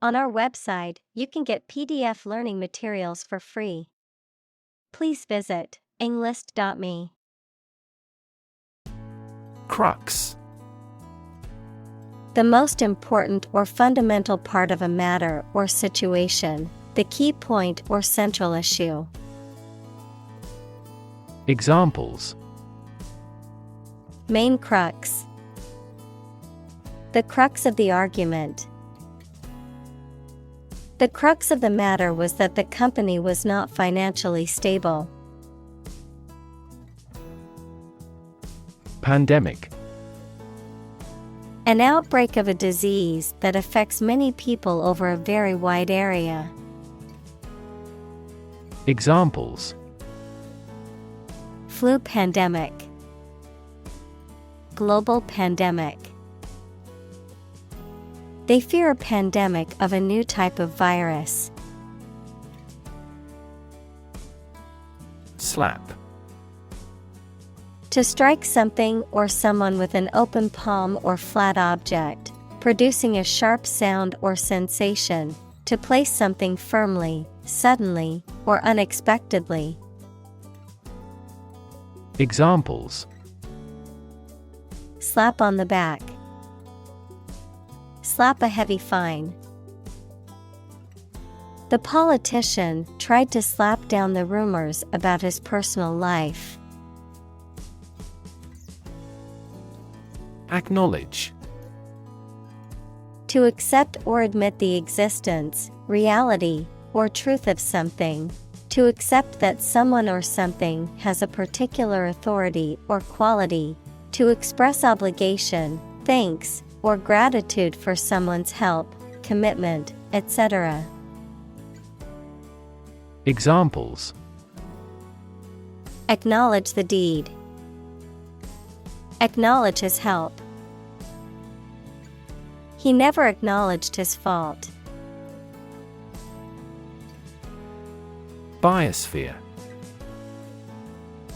On our website, you can get PDF learning materials for free. Please visit englist.me. Crux. The most important or fundamental part of a matter or situation, the key point or central issue. Examples: Main crux. The crux of the argument. The crux of the matter was that the company was not financially stable. Pandemic. An outbreak of a disease that affects many people over a very wide area. Examples: Flu pandemic. Global pandemic. They fear a pandemic of a new type of virus. Slap. To strike something or someone with an open palm or flat object, producing a sharp sound or sensation, to place something firmly, suddenly, or unexpectedly. Examples: Slap on the back. Slap a heavy fine. The politician tried to slap down the rumors about his personal life. Acknowledge. To accept or admit the existence, reality, or truth of something. To accept that someone or something has a particular authority or quality. To express obligation, thanks, or gratitude for someone's help, commitment, etc. Examples: Acknowledge the deed. Acknowledge his help. He never acknowledged his fault. Biosphere.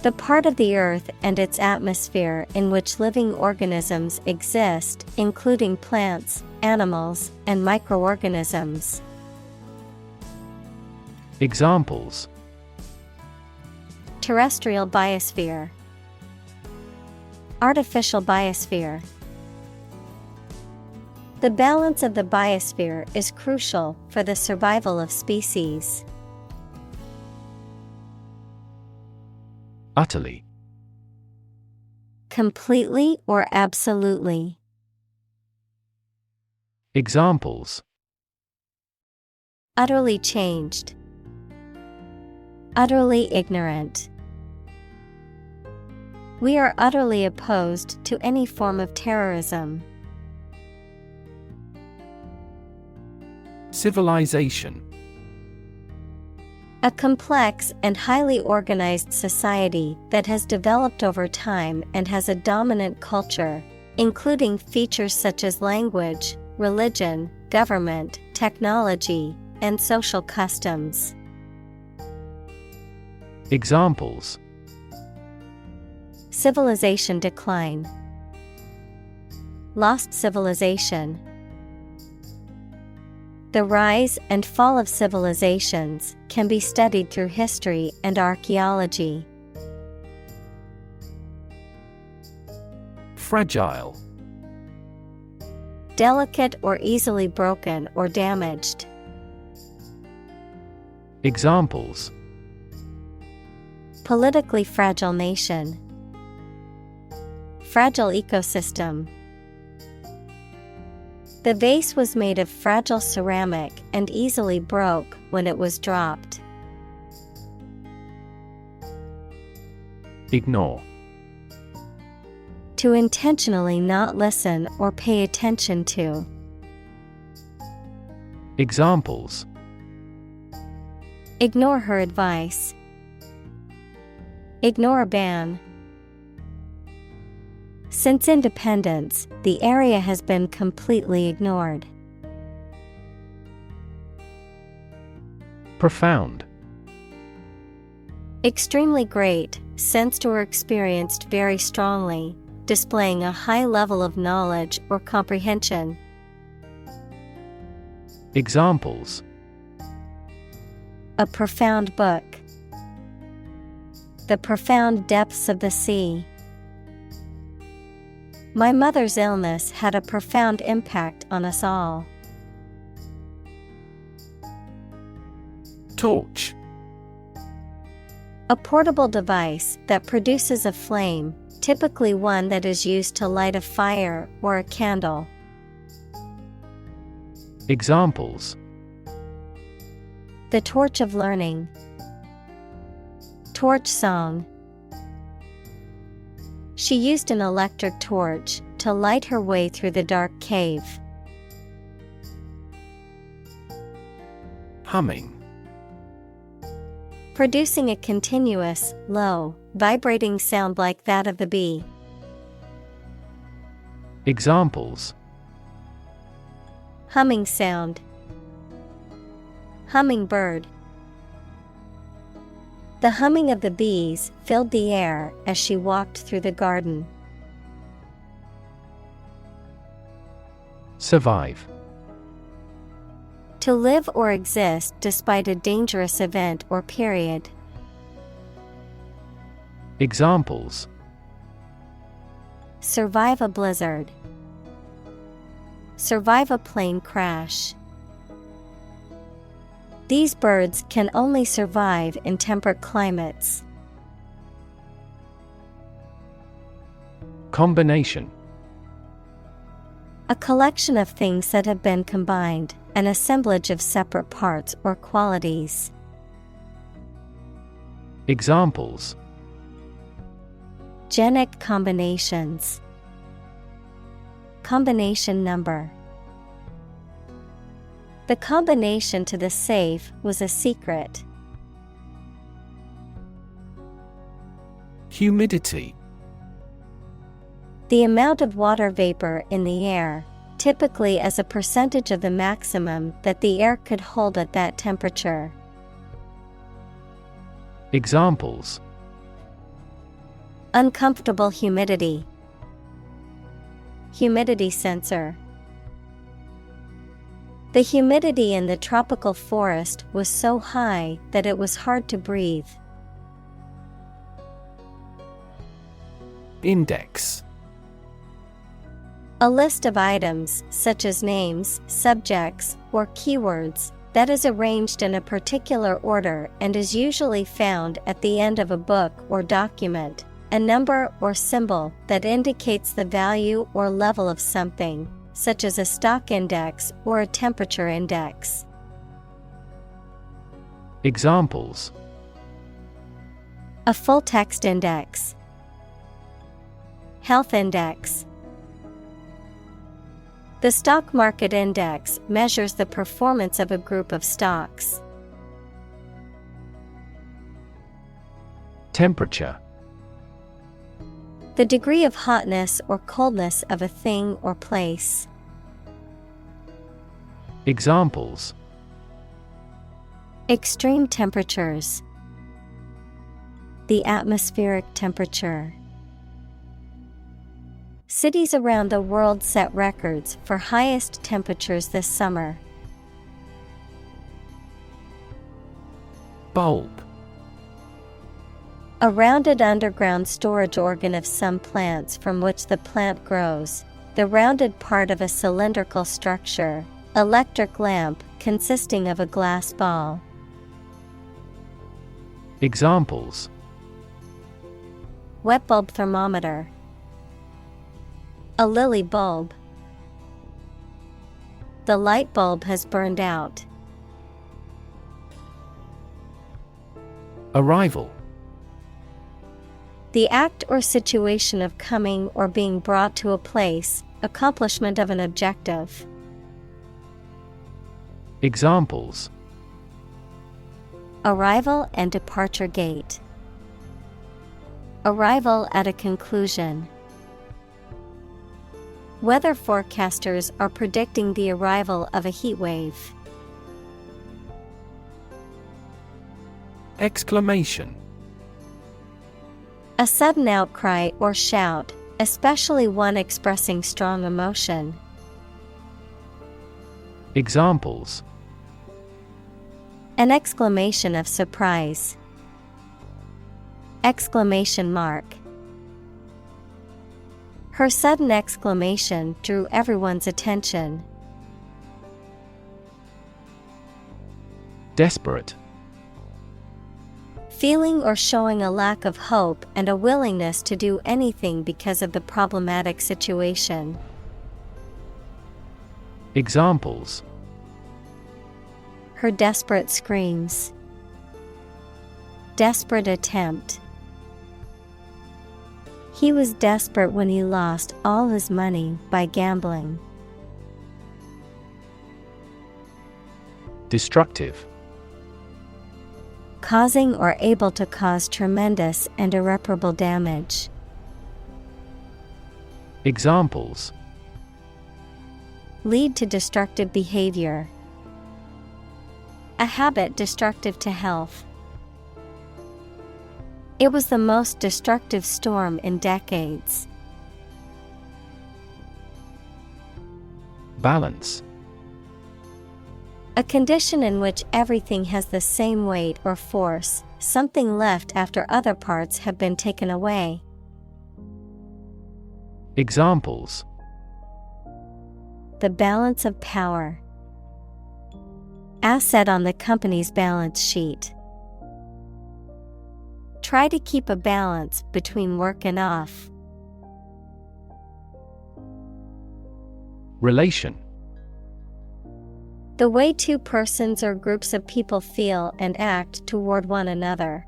The part of the Earth and its atmosphere in which living organisms exist, including plants, animals, and microorganisms. Examples: Terrestrial biosphere. Artificial biosphere. The balance of the biosphere is crucial for the survival of species. Utterly. Completely or absolutely. Examples: Utterly changed. Utterly ignorant. We are utterly opposed to any form of terrorism. Civilization. A complex and highly organized society that has developed over time and has a dominant culture, including features such as language, religion, government, technology, and social customs. Examples: Civilization decline. Lost civilization. The rise and fall of civilizations can be studied through history and archaeology. Fragile. Delicate or easily broken or damaged. Examples: Politically fragile nation. Fragile ecosystem. The vase was made of fragile ceramic and easily broke when it was dropped. Ignore. To intentionally not listen or pay attention to. Examples: Ignore her advice. Ignore a ban. Since independence, the area has been completely ignored. Profound. Extremely great, sensed or experienced very strongly, displaying a high level of knowledge or comprehension. Examples: a profound book. The profound depths of the sea. My mother's illness had a profound impact on us all. Torch. A portable device that produces a flame, typically one that is used to light a fire or a candle. Examples: the torch of learning. Torch song. She used an electric torch to light her way through the dark cave. Humming. Producing a continuous, low, vibrating sound like that of the bee. Examples: humming sound. Hummingbird. The humming of the bees filled the air as she walked through the garden. Survive. To live or exist despite a dangerous event or period. Examples: survive a blizzard. Survive a plane crash. These birds can only survive in temperate climates. Combination. A collection of things that have been combined, an assemblage of separate parts or qualities. Examples: genic combinations. Combination number. The combination to the safe was a secret. Humidity. The amount of water vapor in the air, typically as a percentage of the maximum that the air could hold at that temperature. Examples: uncomfortable humidity. Humidity sensor. The humidity in the tropical forest was so high that it was hard to breathe. Index. A list of items, such as names, subjects, or keywords, that is arranged in a particular order and is usually found at the end of a book or document, a number or symbol that indicates the value or level of something, such as a stock index or a temperature index. Examples: a full text index. Health index. The stock market index measures the performance of a group of stocks. Temperature. The degree of hotness or coldness of a thing or place. Examples: extreme temperatures. The atmospheric temperature. Cities around the world set records for highest temperatures this summer. Bulb. A rounded underground storage organ of some plants from which the plant grows, the rounded part of a cylindrical structure, electric lamp consisting of a glass ball. Examples: wet bulb thermometer. A lily bulb. The light bulb has burned out. Arrival. The act or situation of coming or being brought to a place, accomplishment of an objective. Examples: arrival and departure gate. Arrival at a conclusion. Weather forecasters are predicting the arrival of a heat wave. Exclamation. A sudden outcry or shout, especially one expressing strong emotion. Examples: An exclamation of surprise. Exclamation mark. Her sudden exclamation drew everyone's attention. Desperate. Feeling or showing a lack of hope and a willingness to do anything because of the problematic situation. Examples: Her desperate screams. Desperate attempt. He was desperate when he lost all his money by gambling. Destructive. Causing or able to cause tremendous and irreparable damage. Examples: Lead to destructive behavior. A habit destructive to health. It was the most destructive storm in decades. Balance. A condition in which everything has the same weight or force, something left after other parts have been taken away. Examples: The balance of power. Asset on the company's balance sheet. Try to keep a balance between work and off. Relation. The way two persons or groups of people feel and act toward one another.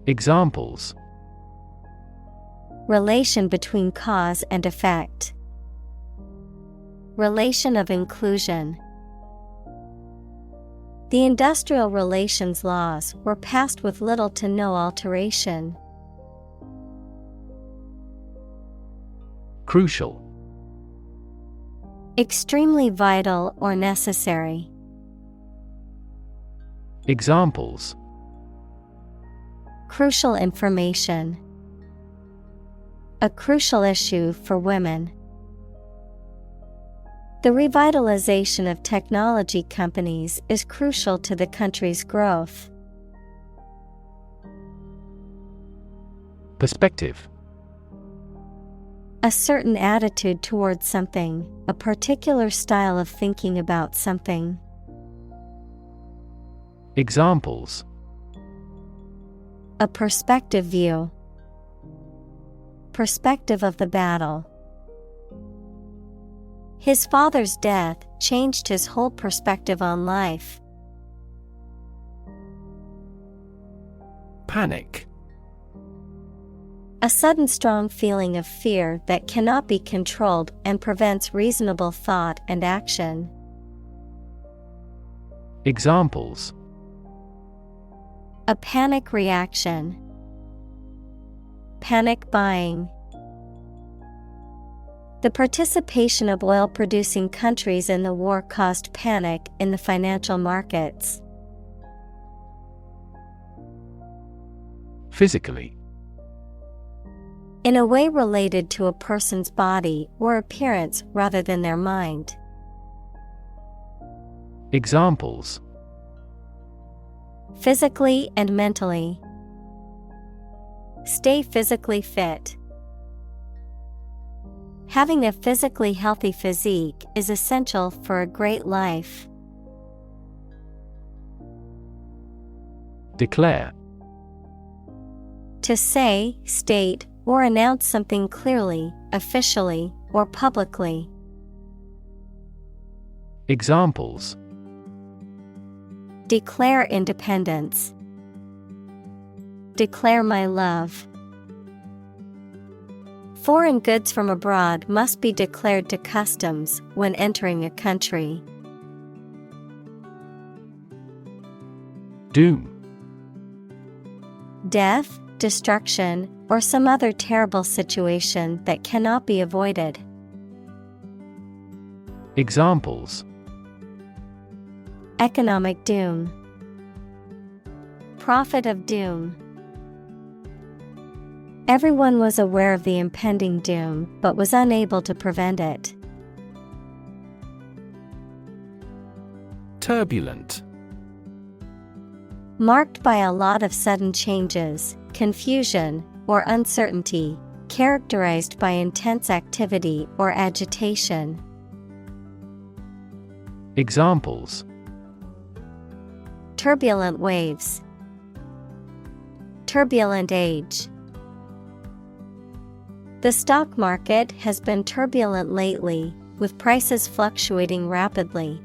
Examples: Relation between cause and effect. Relation of inclusion. The industrial relations laws were passed with little to no alteration. Crucial. Extremely vital or necessary. Examples: Crucial information. A crucial issue for women. The revitalization of technology companies is crucial to the country's growth. Perspective. A certain attitude towards something, a particular style of thinking about something. Examples: A perspective view. Perspective of the battle. His father's death changed his whole perspective on life. Panic. A sudden strong feeling of fear that cannot be controlled and prevents reasonable thought and action. Examples: A panic reaction. Panic buying. The participation of oil-producing countries in the war caused panic in the financial markets. Physically. In a way related to a person's body or appearance rather than their mind. Examples: Physically and mentally. Stay physically fit. Having a physically healthy physique is essential for a great life. Declare. To say, state, or announce something clearly, officially, or publicly. Examples: Declare independence. Declare my love. Foreign goods from abroad must be declared to customs when entering a country. Doom. Death, destruction, or some other terrible situation that cannot be avoided. Examples: Economic doom. Prophet of doom. Everyone was aware of the impending doom but was unable to prevent it. Turbulent. Marked by a lot of sudden changes, confusion, or uncertainty, characterized by intense activity or agitation. Examples: Turbulent waves. Turbulent age. The stock market has been turbulent lately, with prices fluctuating rapidly.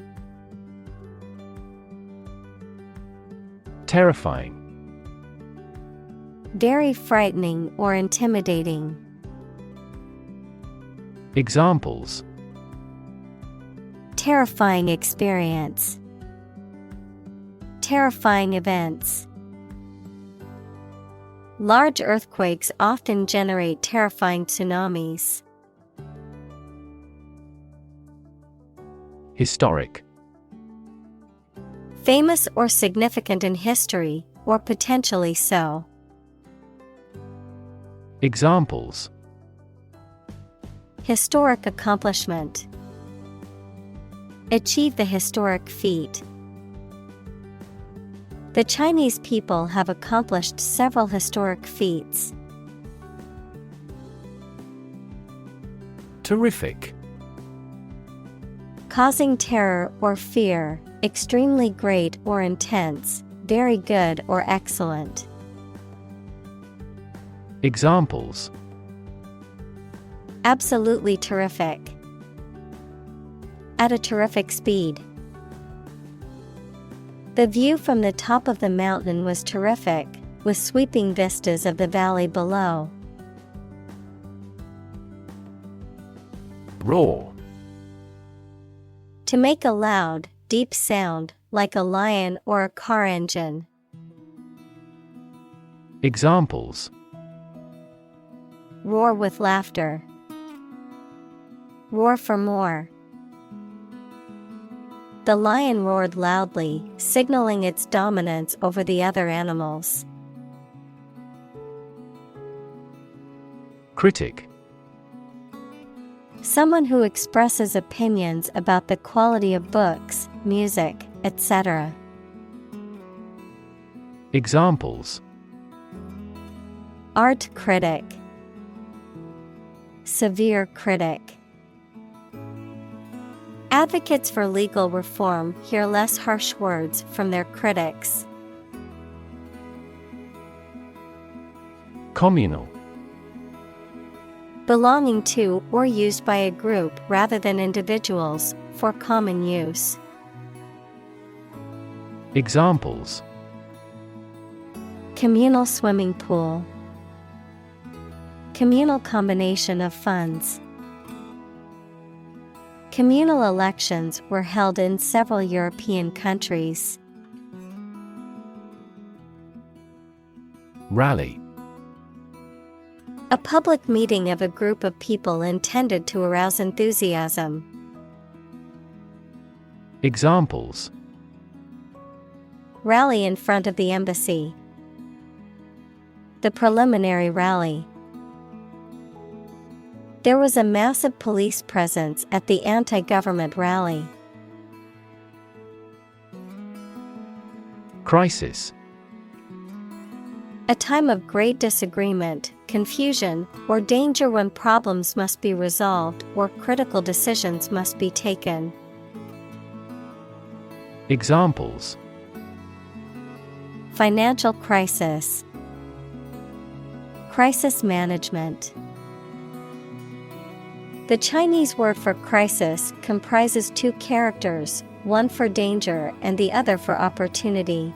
Terrifying. Very frightening or intimidating. Examples: Terrifying experience. Terrifying events. Large earthquakes often generate terrifying tsunamis. Historic. Famous or significant in history, or potentially so. Examples: Historic accomplishment. Achieve the historic feat. The Chinese people have accomplished several historic feats. Terrific. Causing terror or fear, extremely great or intense, very good or excellent. Examples: Absolutely terrific. At a terrific speed. The view from the top of the mountain was terrific, with sweeping vistas of the valley below. Roar. To make a loud, deep sound, like a lion or a car engine. Examples: Roar with laughter. Roar for more. The lion roared loudly, signaling its dominance over the other animals. Critic. Someone who expresses opinions about the quality of books, music, etc. Examples: Art critic. Severe critic. Advocates for legal reform hear less harsh words from their critics. Communal. Belonging to or used by a group rather than individuals, for common use. Examples: Communal swimming pool. Communal combination of funds. Communal elections were held in several European countries. Rally. A public meeting of a group of people intended to arouse enthusiasm. Examples: Rally in front of the embassy. The preliminary rally. There was a massive police presence at the anti-government rally. Crisis. A time of great disagreement, confusion, or danger when problems must be resolved or critical decisions must be taken. Examples: Financial crisis. Crisis management. The Chinese word for crisis comprises two characters, one for danger and the other for opportunity.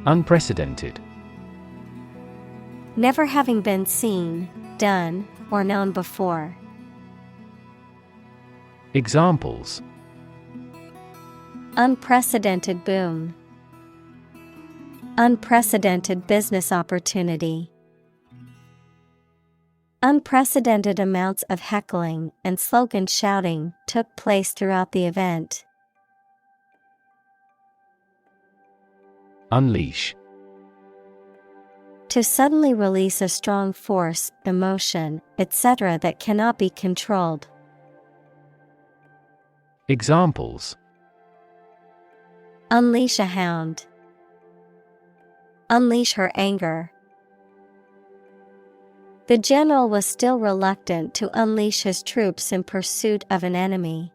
Unprecedented. Never having been seen, done, or known before. Examples: Unprecedented boom. Unprecedented business opportunity. Unprecedented amounts of heckling and slogan shouting took place throughout the event. Unleash. To suddenly release a strong force, emotion, etc. that cannot be controlled. Examples: Unleash a hound. Unleash her anger. The general was still reluctant to unleash his troops in pursuit of an enemy.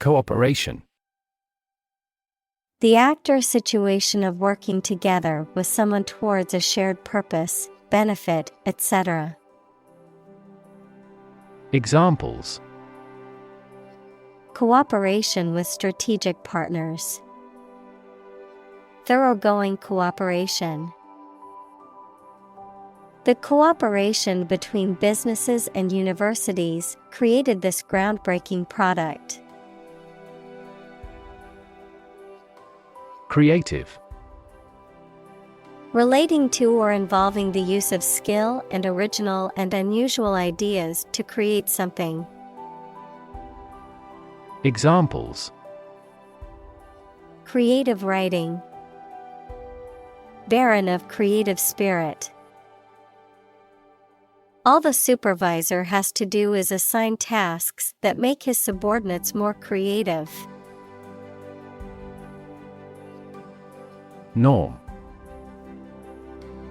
Cooperation. The act or situation of working together with someone towards a shared purpose, benefit, etc. Examples: Cooperation with strategic partners. Thoroughgoing cooperation. The cooperation between businesses and universities created this groundbreaking product. Creative. Relating to or involving the use of skill and original and unusual ideas to create something. Examples: Creative writing. Barren of creative spirit. All the supervisor has to do is assign tasks that make his subordinates more creative. Norm.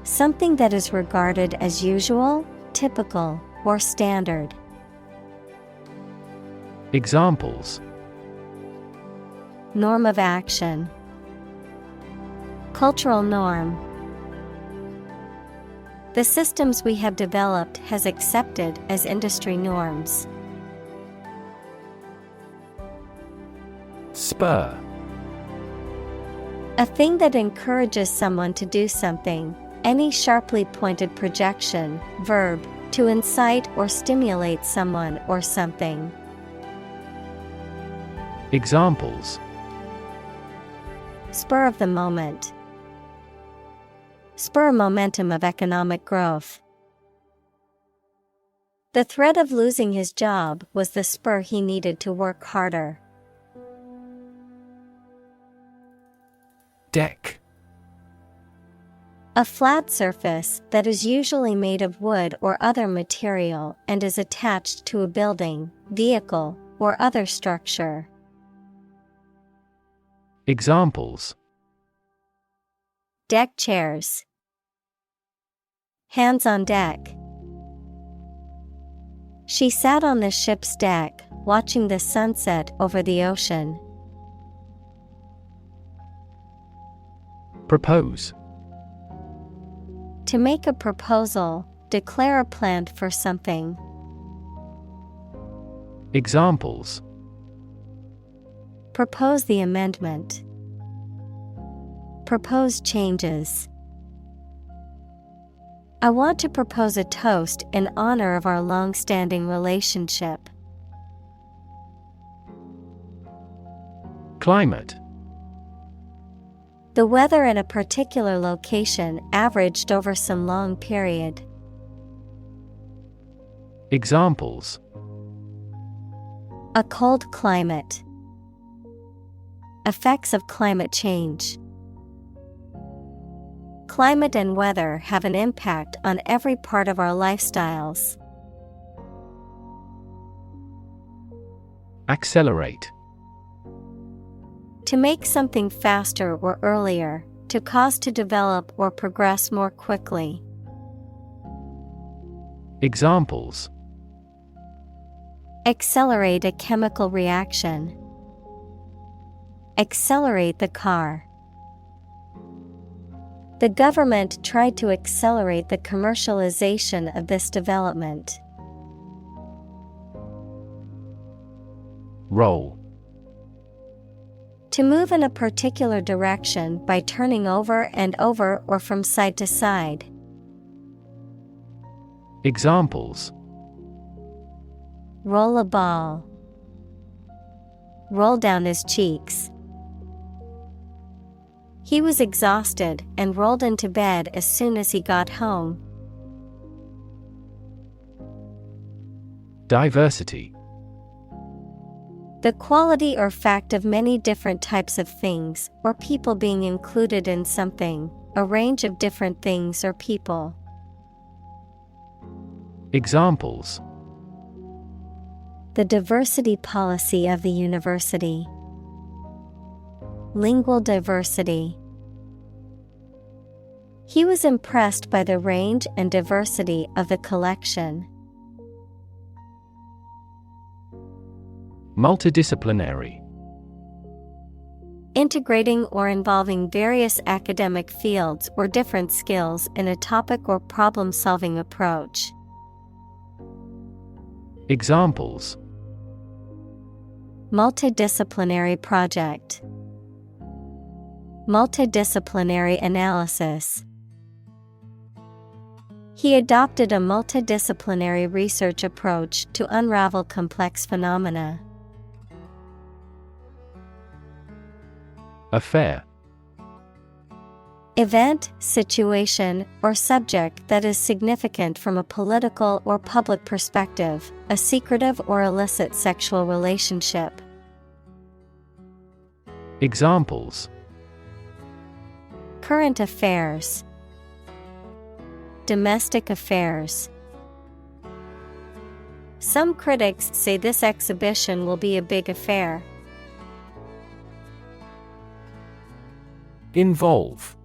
Something that is regarded as usual, typical, or standard. Examples: Norm of action. Cultural norm. The systems we have developed has accepted as industry norms. Spur. A thing that encourages someone to do something. Any sharply pointed projection, verb, to incite or stimulate someone or something. Examples: Spur of the moment. Spur momentum of economic growth. The threat of losing his job was the spur he needed to work harder. Deck. A flat surface that is usually made of wood or other material and is attached to a building, vehicle, or other structure. Examples: Deck chairs. Hands on deck. She sat on the ship's deck, watching the sunset over the ocean. Propose. To make a proposal, declare a plan for something. Examples: Propose the amendment. Propose changes. I want to propose a toast in honor of our long-standing relationship. Climate. The weather in a particular location averaged over some long period. Examples: A cold climate. Effects of climate change. Climate and weather have an impact on every part of our lifestyles. Accelerate. To make something faster or earlier, to cause to develop or progress more quickly. Examples: Accelerate a chemical reaction. Accelerate the car. The government tried to accelerate the commercialization of this development. Roll. To move in a particular direction by turning over and over or from side to side. Examples: Roll a ball. Roll down his cheeks. He was exhausted and rolled into bed as soon as he got home. Diversity. The quality or fact of many different types of things or people being included in something, a range of different things or people. Examples: The diversity policy of the university. Lingual diversity. He was impressed by the range and diversity of the collection. Multidisciplinary. Integrating or involving various academic fields or different skills in a topic or problem-solving approach. Examples: multidisciplinary project, multidisciplinary analysis. He adopted a multidisciplinary research approach to unravel complex phenomena. Affair. Event, situation, or subject that is significant from a political or public perspective, a secretive or illicit sexual relationship. Examples: current affairs, domestic affairs. Some critics say this exhibition will be a big affair. Involve.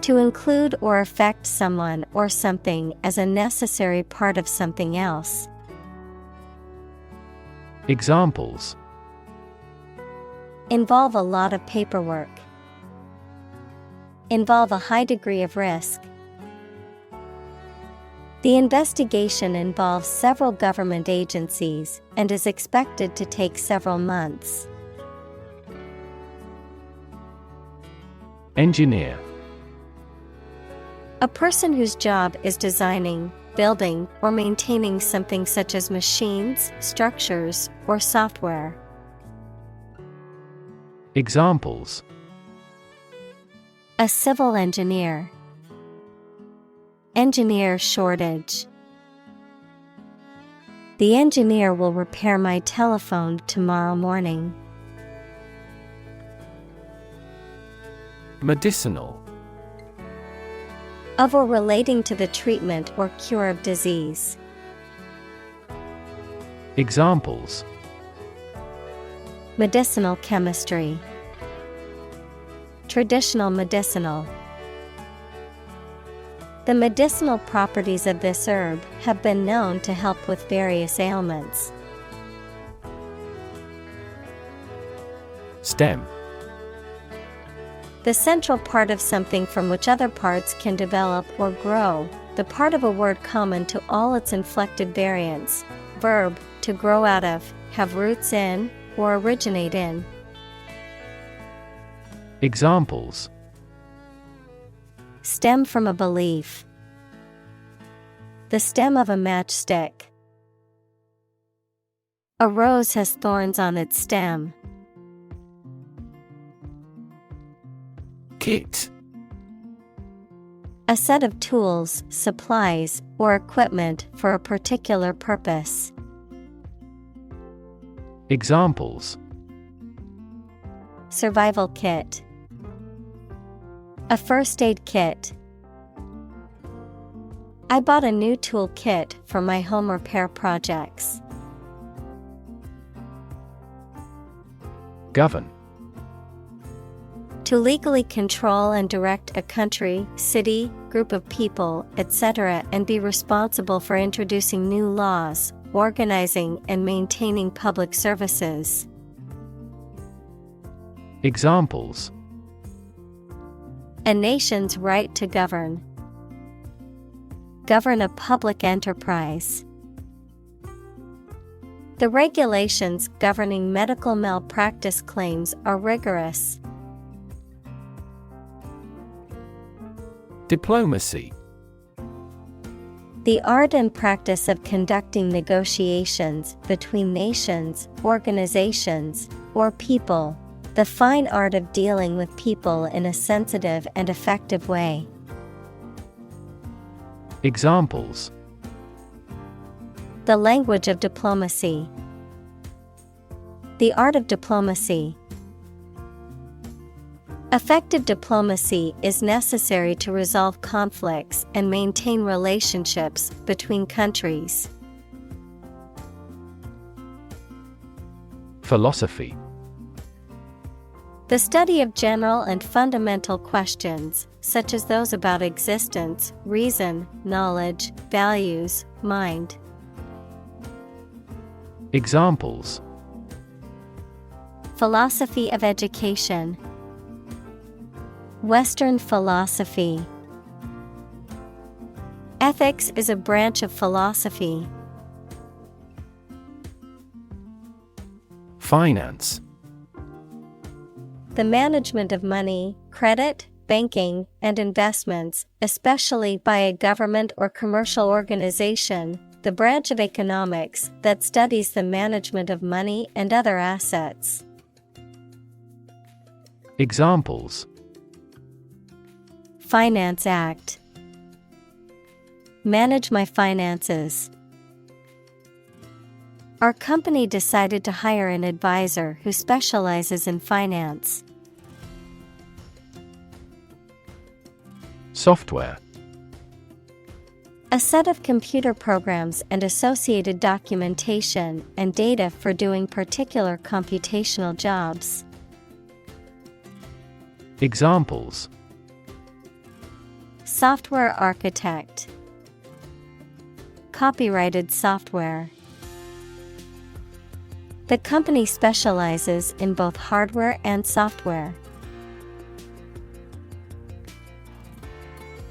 To include or affect someone or something as a necessary part of something else. Examples: involve a lot of paperwork. Involve a high degree of risk. The investigation involves several government agencies and is expected to take several months. Engineer. A person whose job is designing, building, or maintaining something such as machines, structures, or software. Examples: a civil engineer. Engineer shortage. The engineer will repair my telephone tomorrow morning. Medicinal. Of or relating to the treatment or cure of disease. Examples: medicinal chemistry. Traditional medicinal. The medicinal properties of this herb have been known to help with various ailments. Stem. The central part of something from which other parts can develop or grow, the part of a word common to all its inflected variants. Verb, to grow out of, have roots in, or originate in. Examples: stem from a belief. The stem of a matchstick. A rose has thorns on its stem. Kit. A set of tools, supplies, or equipment for a particular purpose. Examples: survival kit. A first aid kit. I bought a new tool kit for my home repair projects. Govern. To legally control and direct a country, city, group of people, etc., and be responsible for introducing new laws, organizing and maintaining public services. Examples: a nation's right to govern. Govern a public enterprise. The regulations governing medical malpractice claims are rigorous. Diplomacy. The art and practice of conducting negotiations between nations, organizations, or people. The fine art of dealing with people in a sensitive and effective way. Examples: the language of diplomacy. The art of diplomacy. Effective diplomacy is necessary to resolve conflicts and maintain relationships between countries. Philosophy. The study of general and fundamental questions, such as those about existence, reason, knowledge, values, mind. Examples: Philosophy of education. Western philosophy. Ethics is a branch of philosophy. Finance. The management of money, credit, banking, and investments, especially by a government or commercial organization, the branch of economics that studies the management of money and other assets. Examples: Finance Act. Manage my finances. Our company decided to hire an advisor who specializes in finance. Software. A set of computer programs and associated documentation and data for doing particular computational jobs. Examples: Software architect. Copyrighted software. The company specializes in both hardware and software.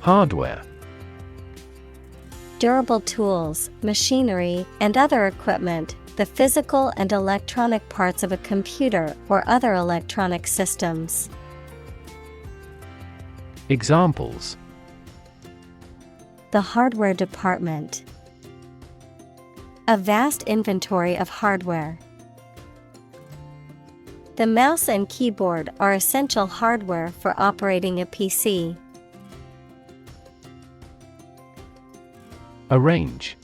Hardware. Durable tools, machinery, and other equipment, the physical and electronic parts of a computer or other electronic systems. Examples: The hardware department. A vast inventory of hardware. The mouse and keyboard are essential hardware for operating a PC. Arrange.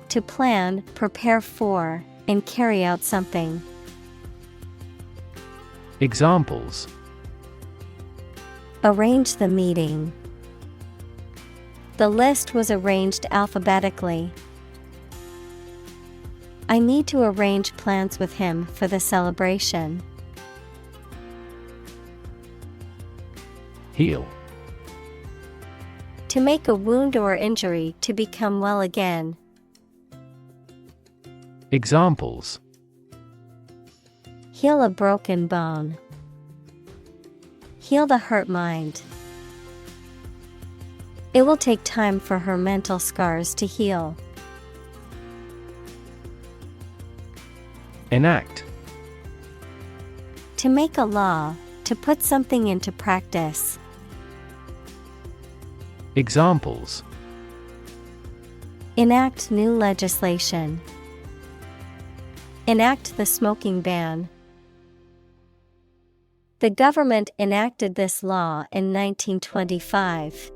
To plan, prepare for, and carry out something. Examples: Arrange the meeting. The list was arranged alphabetically. I need to arrange plans with him for the celebration. Heal. To make a wound or injury to become well again. Examples: Heal a broken bone. Heal the hurt mind. It will take time for her mental scars to heal. Enact. To make a law, to put something into practice. Examples: Enact new legislation. Enact the smoking ban. The government enacted this law in 1925.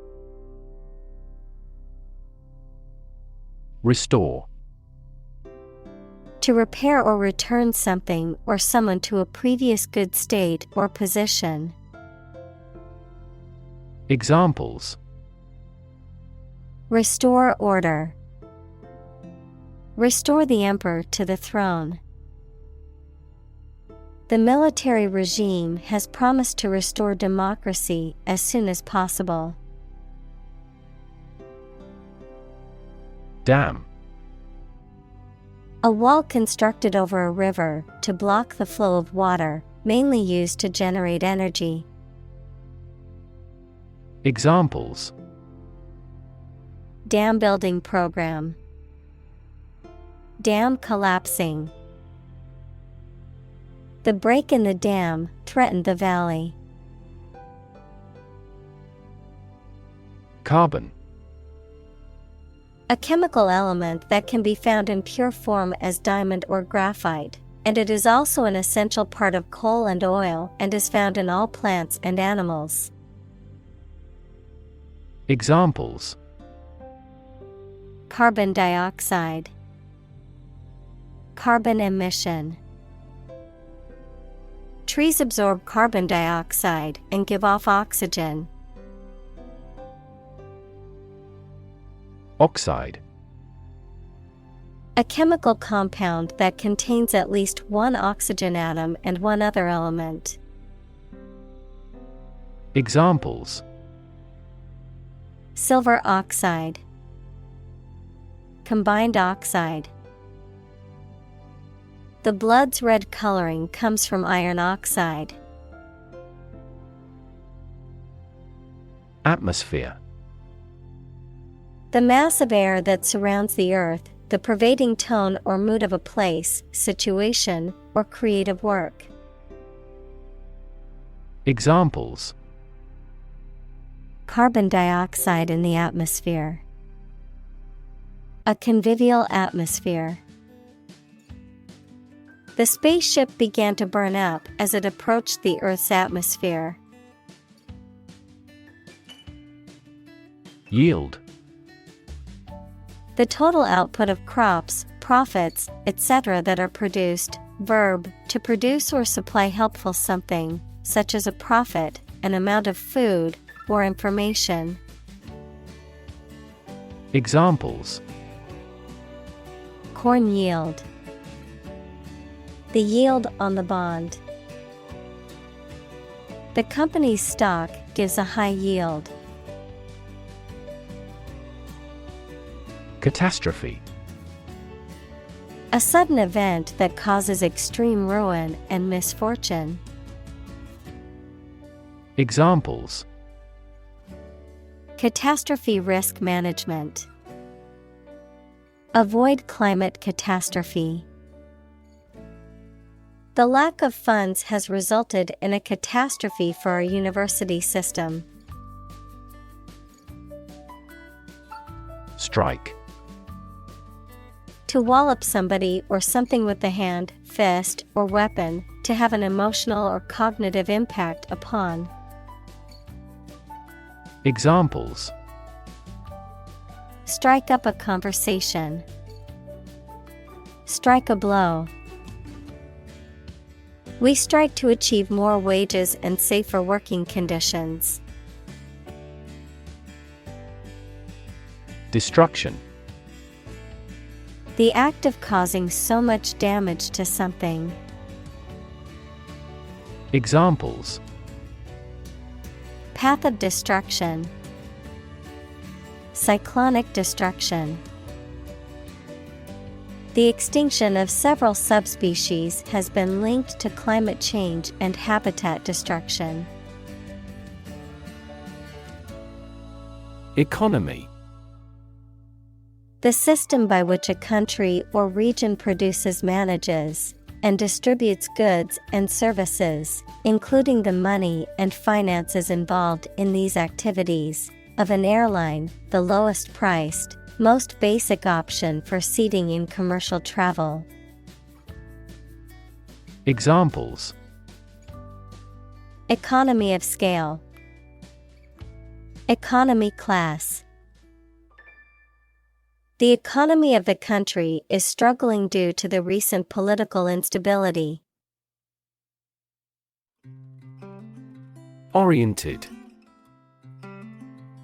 Restore. To repair or return something or someone to a previous good state or position. Examples: Restore order. Restore the emperor to the throne. The military regime has promised to restore democracy as soon as possible. Dam. A wall constructed over a river to block the flow of water, mainly used to generate energy. Examples: Dam building program. Dam collapsing. The break in the dam threatened the valley. Carbon. A chemical element that can be found in pure form as diamond or graphite, and it is also an essential part of coal and oil and is found in all plants and animals. Examples: Carbon dioxide. Carbon emission. Trees absorb carbon dioxide and give off oxygen. Oxide. A chemical compound that contains at least one oxygen atom and one other element. Examples: Silver oxide, combined oxide. The blood's red coloring comes from iron oxide. Atmosphere. The mass of air that surrounds the earth, the pervading tone or mood of a place, situation, or creative work. Examples: Carbon dioxide in the atmosphere. A convivial atmosphere. The spaceship began to burn up as it approached the Earth's atmosphere. Yield. The total output of crops, profits, etc. that are produced. Verb, to produce or supply helpful something, such as a profit, an amount of food, or information. Examples: Corn yield. The yield on the bond. The company's stock gives a high yield. Catastrophe. A sudden event that causes extreme ruin and misfortune. Examples: Catastrophe risk management. Avoid climate catastrophe. The lack of funds has resulted in a catastrophe for our university system. Strike. To wallop somebody or something with the hand, fist, or weapon, to have an emotional or cognitive impact upon. Examples: Strike up a conversation. Strike a blow. We strike to achieve more wages and safer working conditions. Destruction. The act of causing so much damage to something. Examples: Path of destruction. Cyclonic destruction. The extinction of several subspecies has been linked to climate change and habitat destruction. Economy. The system by which a country or region produces, manages, and distributes goods and services, including the money and finances involved in these activities, of an airline, the lowest priced, most basic option for seating in commercial travel. Examples: Economy of scale. Economy class. The economy of the country is struggling due to the recent political instability. Oriented.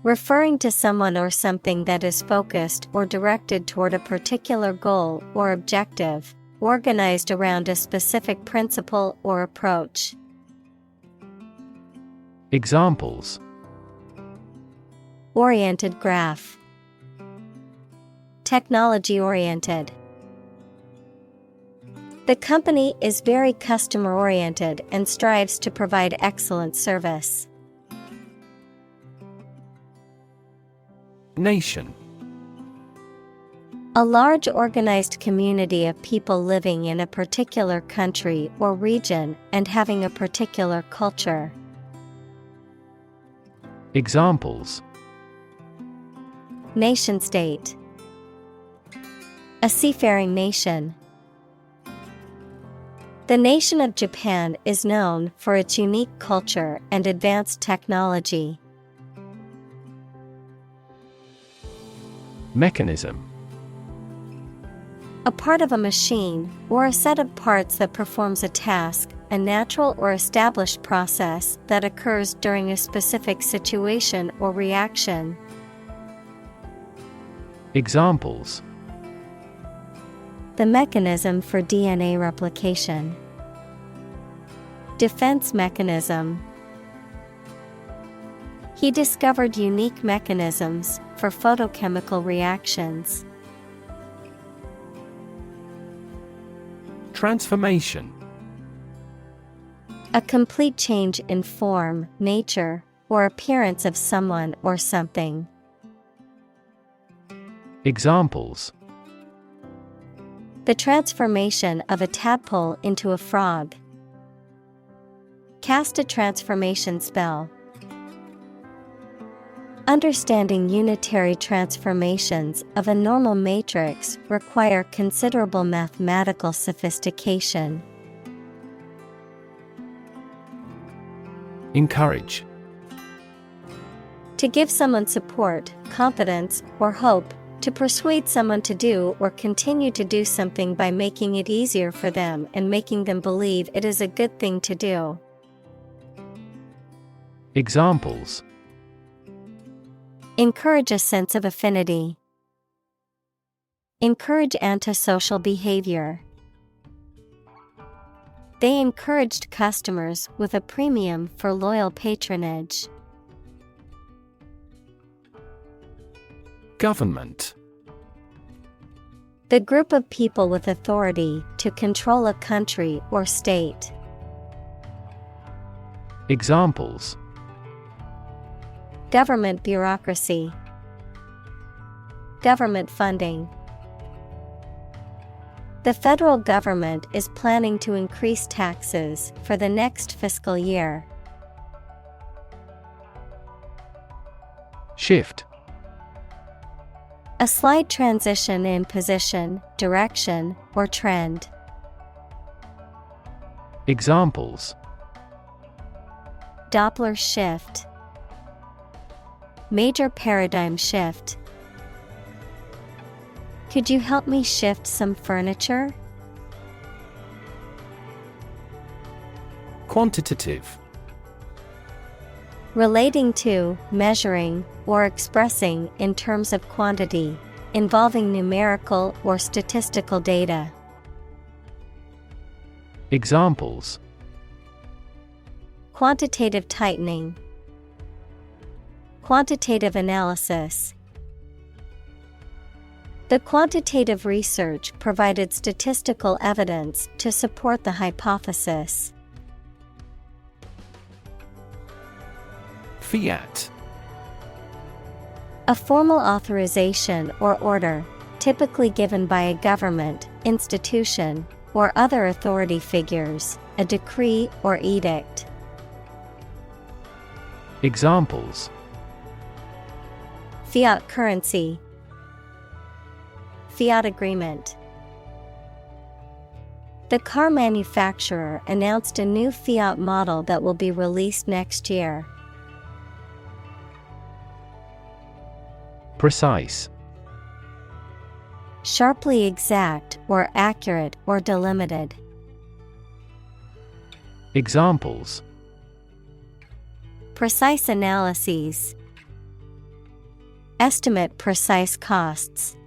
Referring to someone or something that is focused or directed toward a particular goal or objective, organized around a specific principle or approach. Examples: Oriented graph. Technology-oriented. The company is very customer-oriented and strives to provide excellent service. Nation. A large organized community of people living in a particular country or region and having a particular culture. Examples: Nation-state. A seafaring nation. The nation of Japan is known for its unique culture and advanced technology. Mechanism. A part of a machine, or a set of parts that performs a task, a natural or established process that occurs during a specific situation or reaction. Examples: The mechanism for DNA replication. Defense mechanism. He discovered unique mechanisms for photochemical reactions. Transformation. A complete change in form, nature, or appearance of someone or something. Examples: The transformation of a tadpole into a frog. Cast a transformation spell. Understanding unitary transformations of a normal matrix require considerable mathematical sophistication. Encourage. To give someone support, confidence, or hope, to persuade someone to do or continue to do something by making it easier for them and making them believe it is a good thing to do. Examples: Encourage a sense of affinity. Encourage antisocial behavior. They encouraged customers with a premium for loyal patronage. Government. The group of people with authority to control a country or state. Examples: Government bureaucracy. Government funding. The federal government is planning to increase taxes for the next fiscal year. Shift. A slight transition in position, direction, or trend. Examples: Doppler shift. Major paradigm shift. Could you help me shift some furniture? Quantitative. Relating to, measuring, or expressing in terms of quantity, involving numerical or statistical data. Examples: Quantitative tightening. Quantitative analysis. The quantitative research provided statistical evidence to support the hypothesis. Fiat. A formal authorization or order, typically given by a government, institution, or other authority figures, a decree or edict. Examples: Fiat currency. Fiat agreement. The car manufacturer announced a new Fiat model that will be released next year. Precise. Sharply exact or accurate or delimited. Examples: Precise analyses. Estimate precise costs.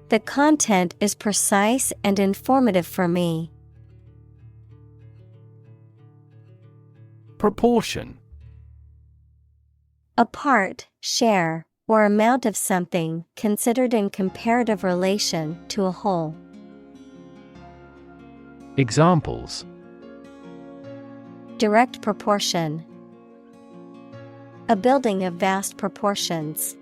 The content is precise and informative for me. Proportion. A part, share, or amount of something considered in comparative relation to a whole. Examples: Direct proportion. A building of vast proportions.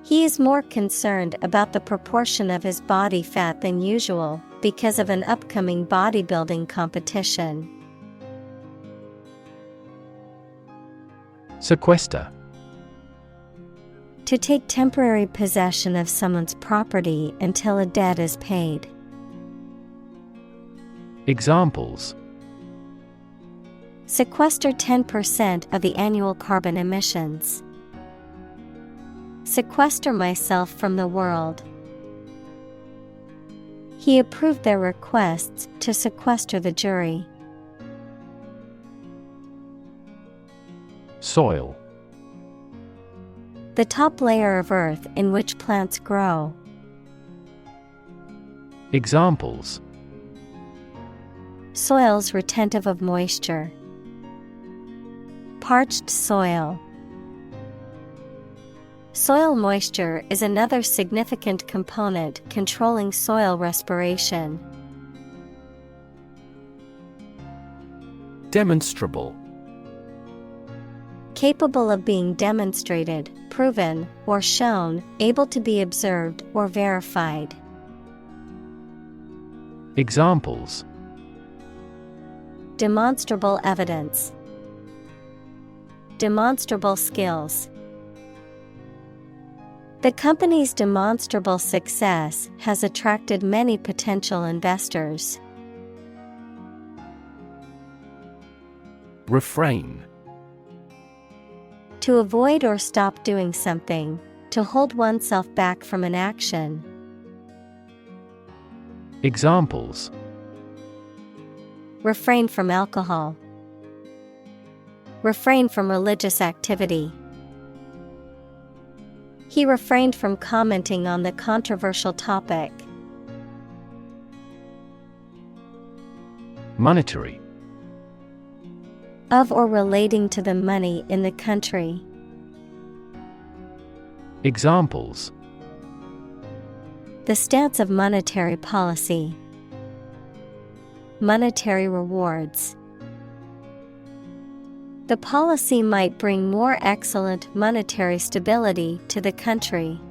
He is more concerned about the proportion of his body fat than usual because of an upcoming bodybuilding competition. Sequester. To take temporary possession of someone's property until a debt is paid. Examples: Sequester 10% of the annual carbon emissions. Sequester myself from the world. He approved their requests to sequester the jury. Soil. The top layer of earth in which plants grow. Examples: Soils retentive of moisture. Parched soil. Soil moisture is another significant component controlling soil respiration. Demonstrable. Capable of being demonstrated, proven, or shown, able to be observed or verified. Examples: Demonstrable evidence. Demonstrable skills. The company's demonstrable success has attracted many potential investors. Refrain. To avoid or stop doing something, to hold oneself back from an action. Examples: Refrain from alcohol. Refrain from religious activity. He refrained from commenting on the controversial topic. Monetary. Of or relating to the money in the country. Examples: The stance of monetary policy. Monetary rewards. The policy might bring more excellent monetary stability to the country.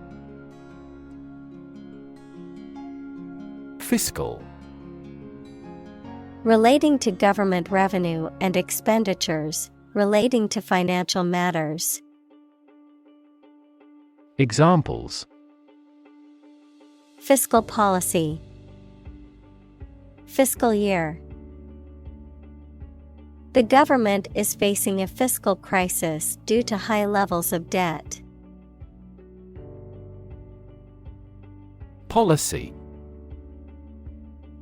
Fiscal. Relating to government revenue and expenditures, relating to financial matters. Examples: Fiscal policy. Fiscal year. The government is facing a fiscal crisis due to high levels of debt. Policy.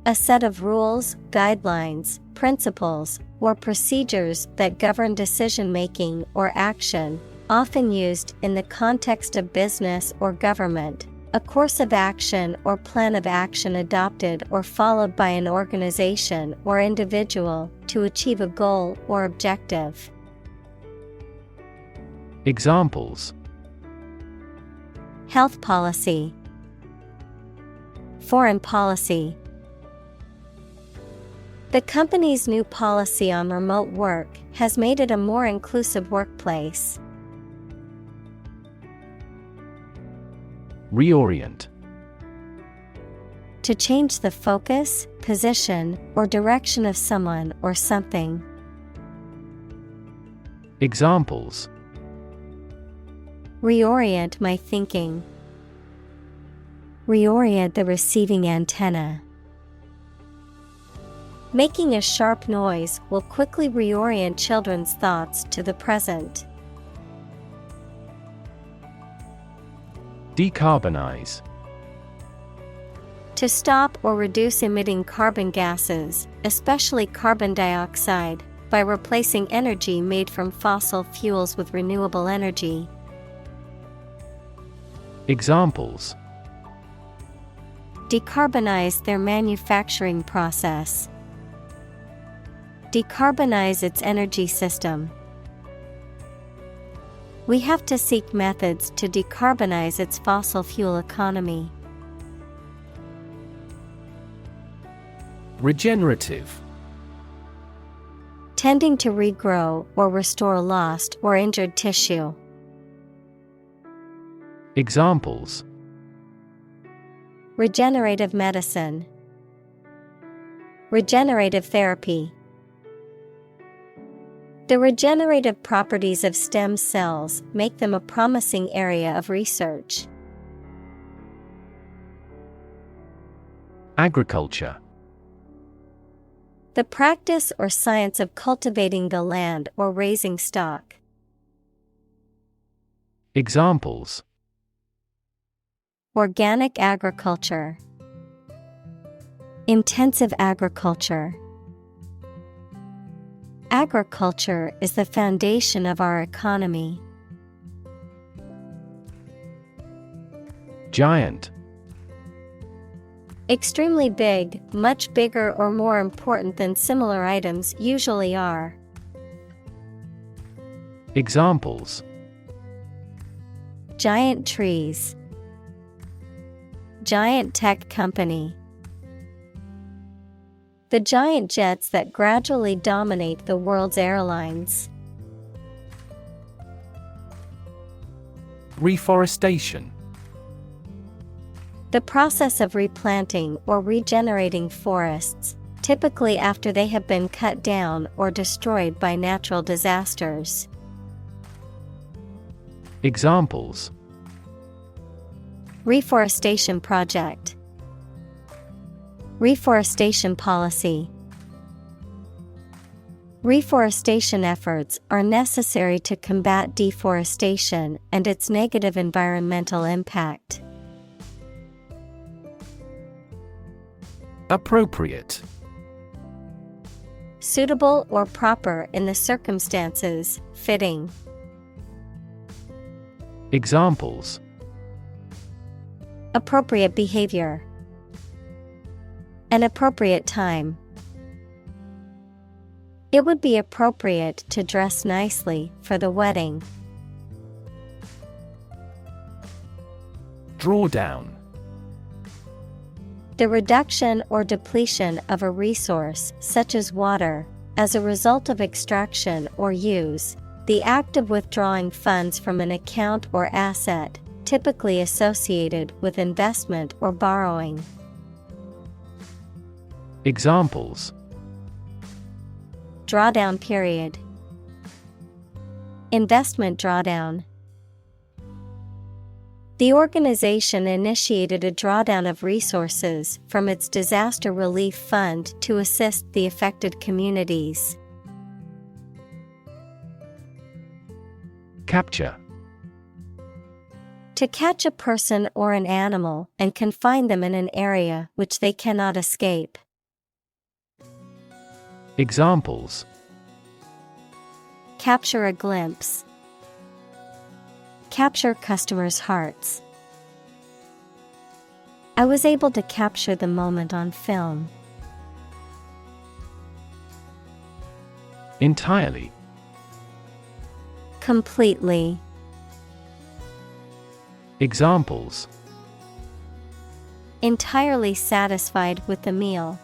A set of rules, guidelines, principles, or procedures that govern decision-making or action, often used in the context of business or government. A course of action or plan of action adopted or followed by an organization or individual to achieve a goal or objective. Examples: Health policy. Foreign policy. The company's new policy on remote work has made it a more inclusive workplace. Reorient. To change the focus, position, or direction of someone or something. Examples: Reorient my thinking. Reorient the receiving antenna. Making a sharp noise will quickly reorient children's thoughts to the present. Decarbonize. To stop or reduce emitting carbon gases, especially carbon dioxide, by replacing energy made from fossil fuels with renewable energy. Examples: Decarbonize their manufacturing process. Decarbonize its energy system. We have to seek methods to decarbonize its fossil fuel economy. Regenerative. Tending to regrow or restore lost or injured tissue. Examples: Regenerative medicine. Regenerative therapy. The regenerative properties of stem cells make them a promising area of research. Agriculture. The practice or science of cultivating the land or raising stock. Examples: Organic agriculture. Intensive agriculture. Agriculture is the foundation of our economy. Giant. Extremely big, much bigger or more important than similar items usually are. Examples: Giant trees. Giant tech company. The giant jets that gradually dominate the world's airlines. Reforestation. The process of replanting or regenerating forests, typically after they have been cut down or destroyed by natural disasters. Examples: Reforestation project. Reforestation policy. Reforestation efforts are necessary to combat deforestation and its negative environmental impact. Appropriate. Suitable or proper in the circumstances, fitting. Examples: Appropriate behavior. An appropriate time. It would be appropriate to dress nicely for the wedding. Drawdown. The reduction or depletion of a resource, such as water, as a result of extraction or use, the act of withdrawing funds from an account or asset, typically associated with investment or borrowing. Examples: Drawdown period. Investment drawdown. The organization initiated a drawdown of resources from its disaster relief fund to assist the affected communities. Capture. To catch a person or an animal and confine them in an area which they cannot escape. Examples: Capture a glimpse. Capture customers' hearts. I was able to capture the moment on film. Entirely. Completely. Examples: Entirely satisfied with the meal.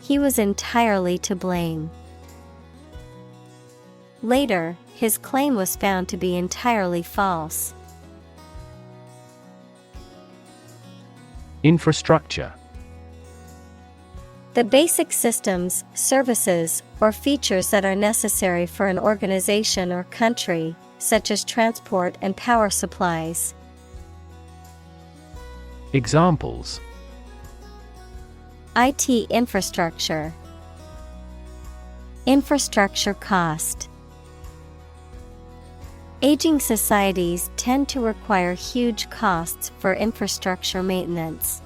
He was entirely to blame. Later, his claim was found to be entirely false. Infrastructure. The basic systems, services, or features that are necessary for an organization or country, such as transport and power supplies. Examples: IT infrastructure. Infrastructure cost. Aging societies tend to require huge costs for infrastructure maintenance.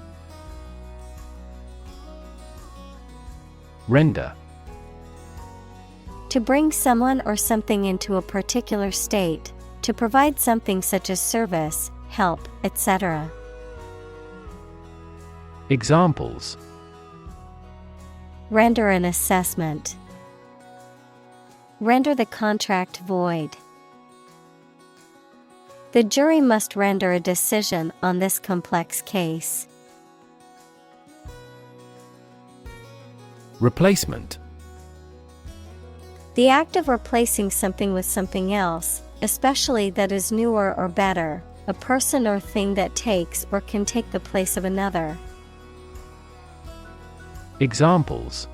Render. To bring someone or something into a particular state, to provide something such as service, help, etc. Examples: Render an assessment. Render the contract void. The jury must render a decision on this complex case. Replacement. The act of replacing something with something else, especially that is newer or better, a person or thing that takes or can take the place of another. Examples: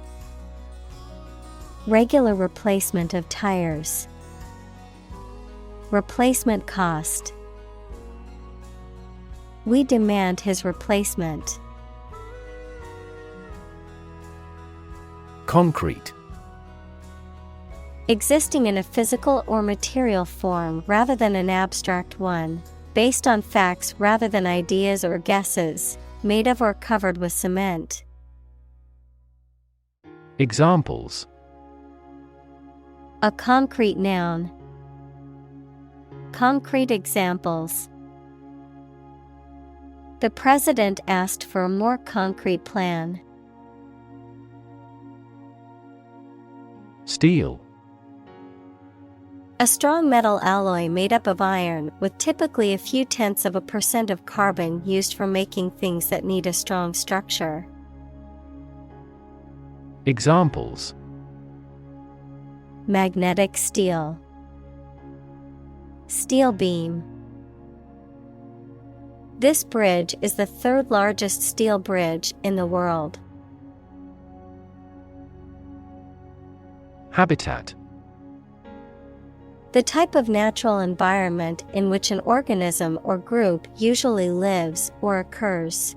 Regular replacement of tires. Replacement cost. We demand his replacement. Concrete. Existing in a physical or material form rather than an abstract one, based on facts rather than ideas or guesses, made of or covered with cement. Examples: A concrete noun. Concrete examples. The president asked for a more concrete plan. Steel. A strong metal alloy made up of iron with typically a few tenths of a % of carbon used for making things that need a strong structure. Examples: Magnetic steel. Steel beam. This bridge is the third largest steel bridge in the world. Habitat. The type of natural environment in which an organism or group usually lives or occurs.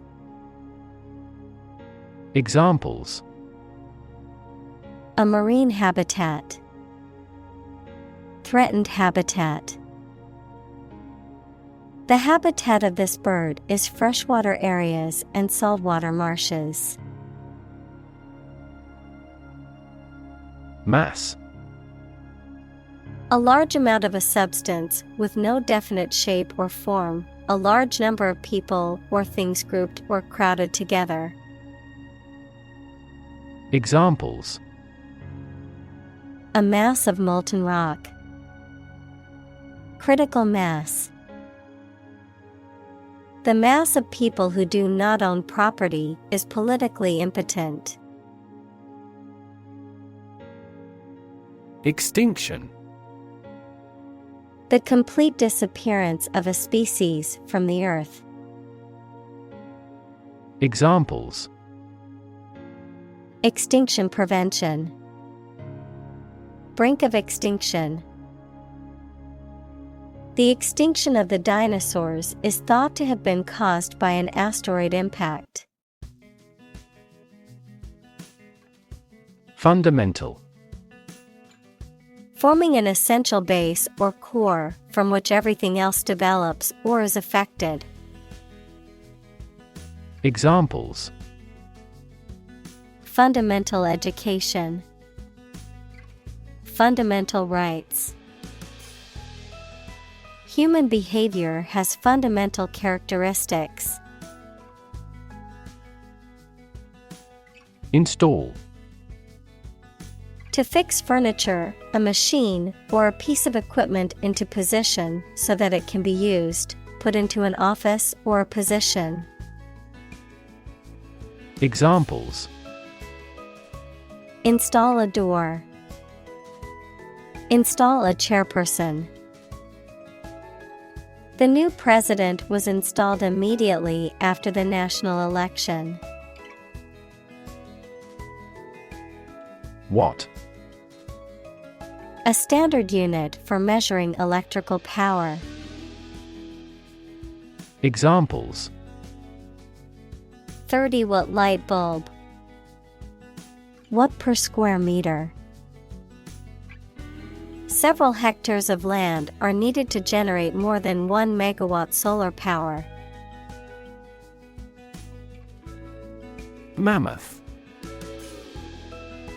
Examples: A marine habitat. Threatened habitat. The habitat of this bird is freshwater areas and saltwater marshes. Mass. A large amount of a substance with no definite shape or form, a large number of people or things grouped or crowded together. Examples: A mass of molten rock. Critical mass. The mass of people who do not own property is politically impotent. Extinction. The complete disappearance of a species from the earth. Examples: Extinction prevention. Brink of extinction. The extinction of the dinosaurs is thought to have been caused by an asteroid impact. Fundamental. Forming an essential base or core from which everything else develops or is affected. Examples: Fundamental education. Fundamental rights. Human behavior has fundamental characteristics. Install. To fix furniture, a machine, or a piece of equipment into position so that it can be used, put into an office or a position. Examples: Install a door. Install a chairperson. The new president was installed immediately after the national election. Watt. A standard unit for measuring electrical power. Examples: 30-watt light bulb. Watt per square meter. Several hectares of land are needed to generate more than 1 megawatt solar power. Mammoth.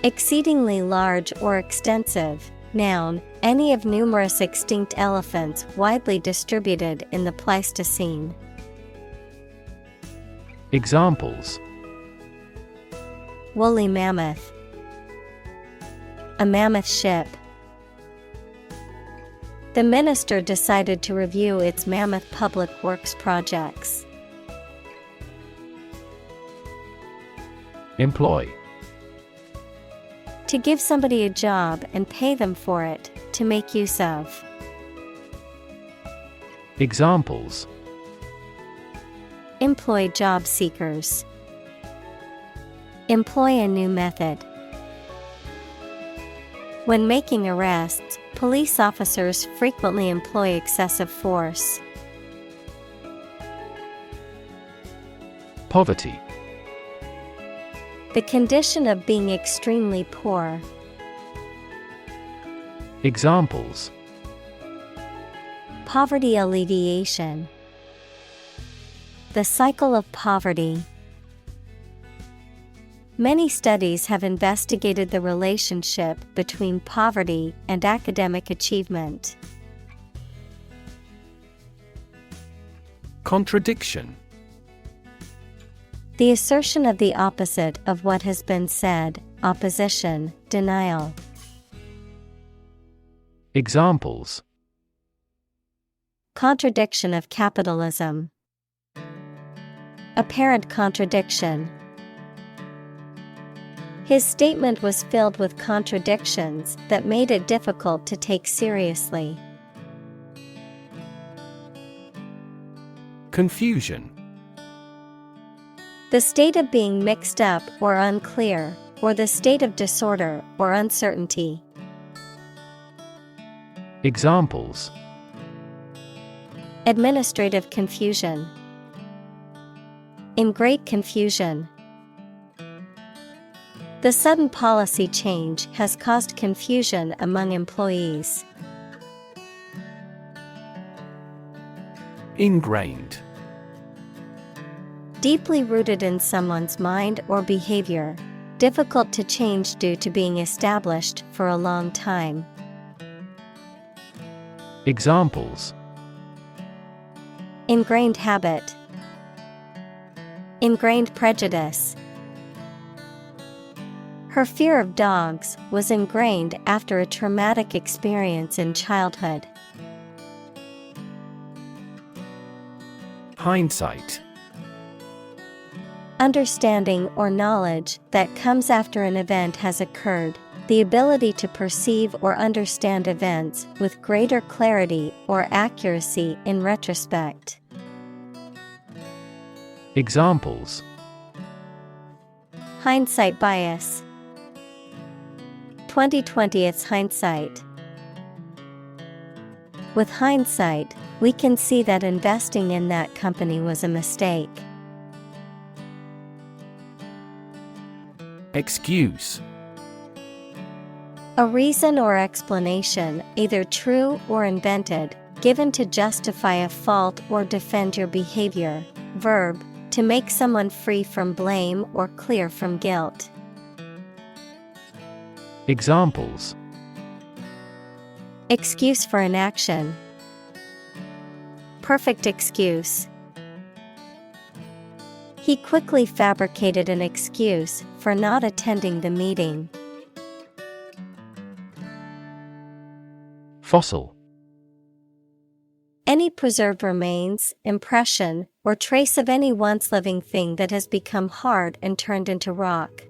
Exceedingly large or extensive. Noun, any of numerous extinct elephants widely distributed in the Pleistocene. Examples: Woolly mammoth. A mammoth ship. The minister decided to review its mammoth public works projects. Employ. To give somebody a job and pay them for it, to make use of. Examples: Employ job seekers. Employ a new method. When making arrests, police officers frequently employ excessive force. Poverty. The condition of being extremely poor. Examples: Poverty alleviation. The cycle of poverty. Many studies have investigated the relationship between poverty and academic achievement. Contradiction. The assertion of the opposite of what has been said, opposition, denial. Examples: Contradiction of capitalism. Apparent contradiction. His statement was filled with contradictions that made it difficult to take seriously. Confusion. The state of being mixed up or unclear, or the state of disorder or uncertainty. Examples: Administrative confusion. In great confusion. The sudden policy change has caused confusion among employees. Ingrained. Deeply rooted in someone's mind or behavior, difficult to change due to being established for a long time. Examples: Ingrained habit. Ingrained prejudice. Her fear of dogs was ingrained after a traumatic experience in childhood. Hindsight. Understanding or knowledge that comes after an event has occurred, the ability to perceive or understand events with greater clarity or accuracy in retrospect. Examples: Hindsight bias. 20/20 hindsight. With hindsight, we can see that investing in that company was a mistake. Excuse. A reason or explanation, either true or invented, given to justify a fault or defend your behavior. Verb, to make someone free from blame or clear from guilt. Examples: Excuse for inaction. Perfect excuse. He quickly fabricated an excuse for not attending the meeting. Fossil. Any preserved remains, impression, or trace of any once living thing that has become hard and turned into rock.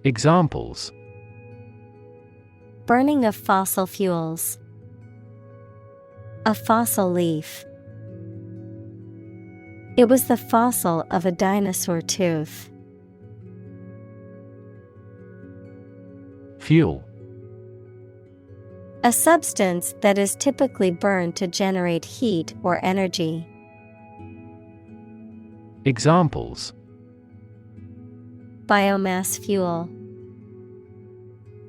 Examples: Burning of fossil fuels. A fossil leaf. It was the fossil of a dinosaur tooth. Fuel. A substance that is typically burned to generate heat or energy. Examples: Biomass fuel.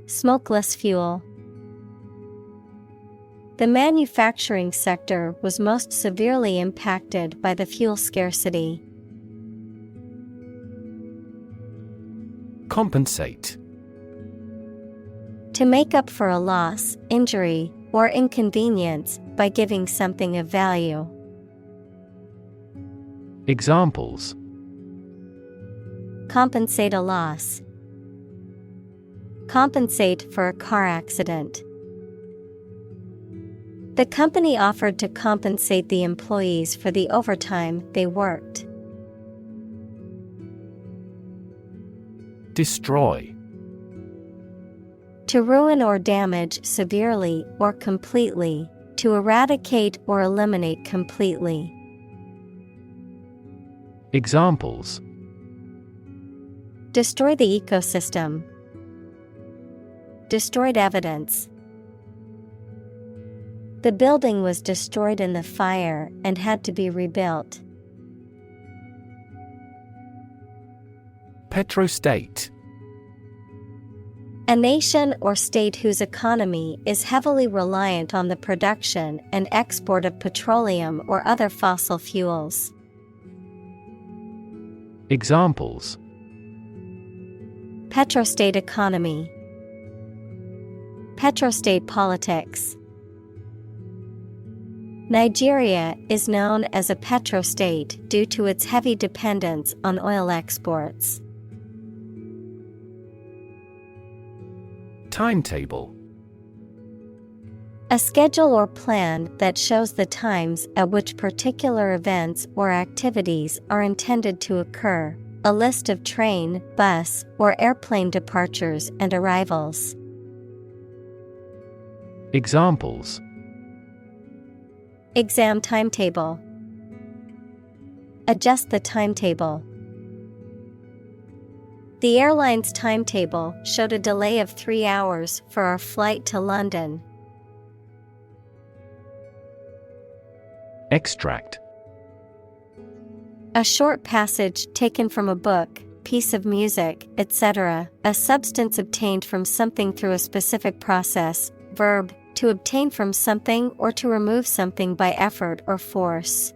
Smokeless fuel. The manufacturing sector was most severely impacted by the fuel scarcity. Compensate. To make up for a loss, injury, or inconvenience by giving something of value. Examples: Compensate a loss. Compensate for a car accident. The company offered to compensate the employees for the overtime they worked. Destroy. To ruin or damage severely or completely, to eradicate or eliminate completely. Examples: Destroy the ecosystem. Destroyed evidence. The building was destroyed in the fire and had to be rebuilt. Petrostate. A nation or state whose economy is heavily reliant on the production and export of petroleum or other fossil fuels. Examples: Petrostate economy. Petrostate politics. Nigeria is known as a petrostate due to its heavy dependence on oil exports. Timetable. A schedule or plan that shows the times at which particular events or activities are intended to occur. A list of train, bus, or airplane departures and arrivals. Examples. Exam timetable. Adjust the timetable. The airline's timetable showed a delay of 3 hours for our flight to London. Extract. A short passage taken from a book, piece of music, etc., a substance obtained from something through a specific process. Verb, to obtain from something or to remove something by effort or force.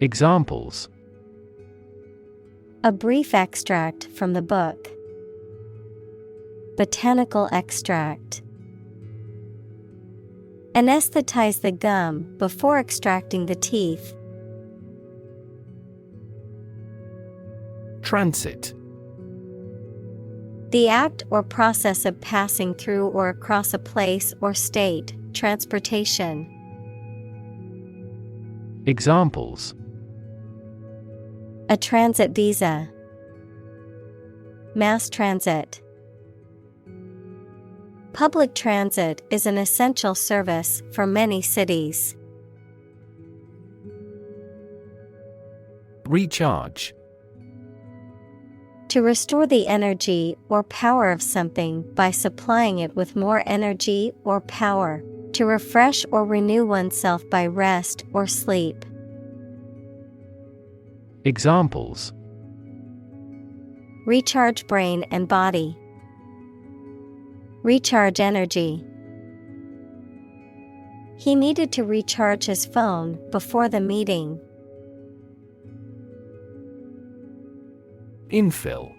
Examples. A brief extract from the book. Botanical extract. Anesthetize the gum before extracting the teeth. Transit. The act or process of passing through or across a place or state, transportation. Examples. A transit visa. Mass transit. Public transit is an essential service for many cities. Recharge. To restore the energy or power of something by supplying it with more energy or power. To refresh or renew oneself by rest or sleep. Examples. Recharge brain and body. Recharge energy. He needed to recharge his phone before the meeting. Infill.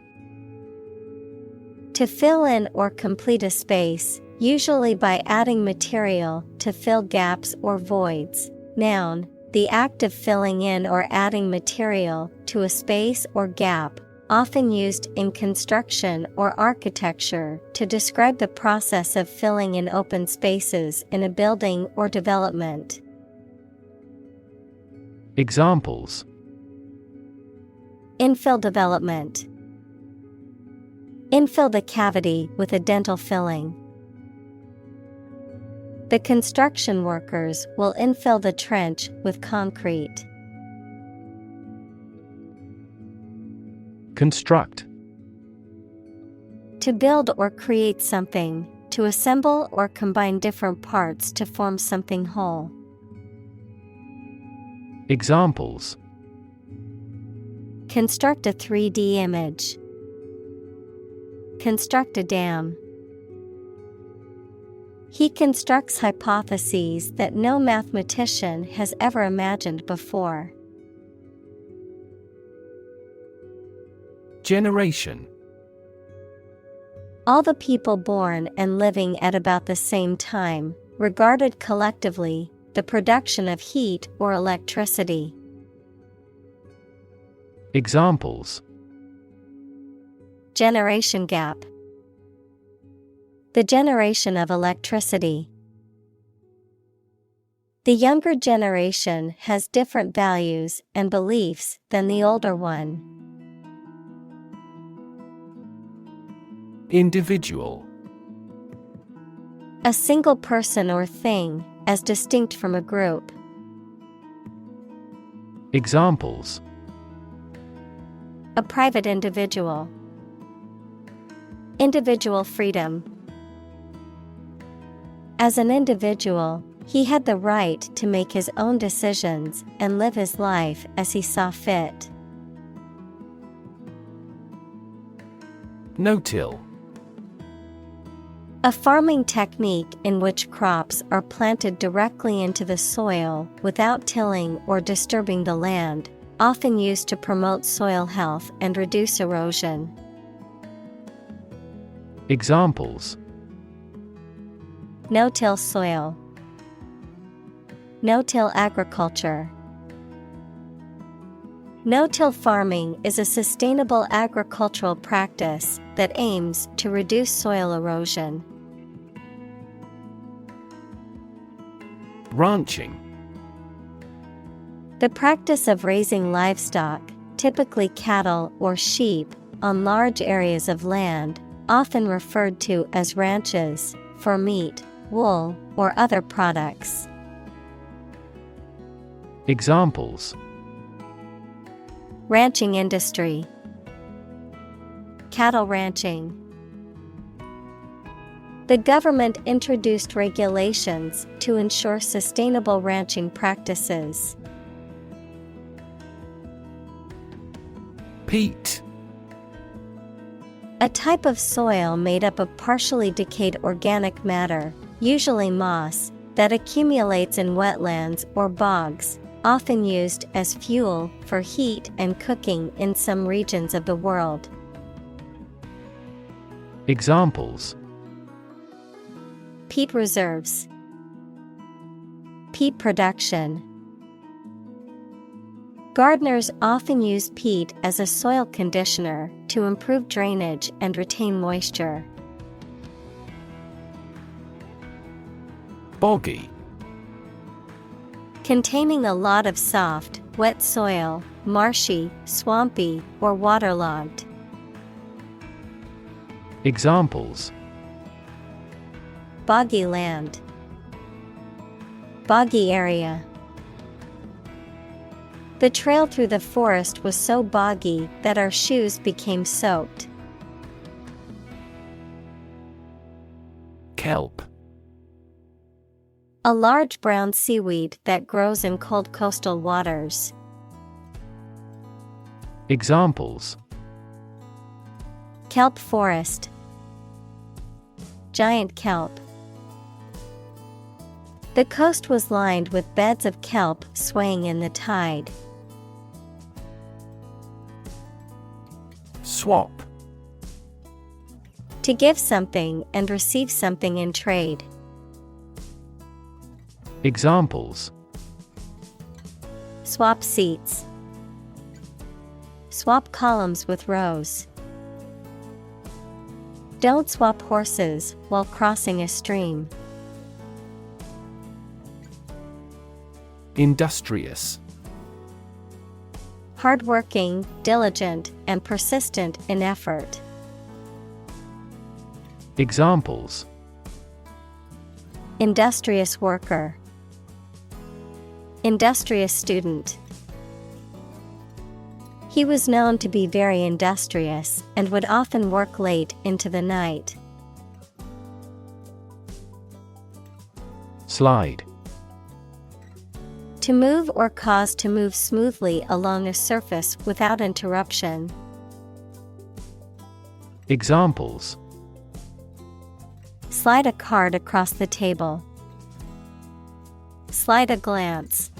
To fill in or complete a space, usually by adding material to fill gaps or voids. Noun, the act of filling in or adding material to a space or gap, often used in construction or architecture to describe the process of filling in open spaces in a building or development. Examples. Infill development. Infill the cavity with a dental filling. The construction workers will infill the trench with concrete. Construct. To build or create something, to assemble or combine different parts to form something whole. Examples. Construct a 3D image. Construct a dam. He constructs hypotheses that no mathematician has ever imagined before. Generation. All the people born and living at about the same time, regarded collectively, the production of heat or electricity. Examples. Generation gap. The generation of electricity. The younger generation has different values and beliefs than the older one. Individual. A single person or thing, as distinct from a group. Examples. A private individual. Individual freedom. As an individual, he had the right to make his own decisions and live his life as he saw fit. No-till. A farming technique in which crops are planted directly into the soil without tilling or disturbing the land, often used to promote soil health and reduce erosion. Examples. No-till soil. No-till agriculture. No-till farming is a sustainable agricultural practice that aims to reduce soil erosion. Ranching. The practice of raising livestock, typically cattle or sheep, on large areas of land, often referred to as ranches, for meat, wool, or other products. Examples: ranching industry, cattle ranching. The government introduced regulations to ensure sustainable ranching practices. Peat. A type of soil made up of partially decayed organic matter, usually moss, that accumulates in wetlands or bogs, often used as fuel for heat and cooking in some regions of the world. Examples: peat reserves, peat production. Gardeners often use peat as a soil conditioner to improve drainage and retain moisture. Boggy. Containing a lot of soft, wet soil, marshy, swampy, or waterlogged. Examples: boggy land, boggy area. The trail through the forest was so boggy that our shoes became soaked. Kelp. A large brown seaweed that grows in cold coastal waters. Examples: kelp forest, giant kelp. The coast was lined with beds of kelp swaying in the tide. Swap. To give something and receive something in trade. Examples: swap seats, swap columns with rows. Don't swap horses while crossing a stream. Industrious. Hardworking, diligent, and persistent in effort. Examples: industrious worker, industrious student. He was known to be very industrious and would often work late into the night. Slide. To move or cause to move smoothly along a surface without interruption. Examples: slide a card across the table. Slide a glance.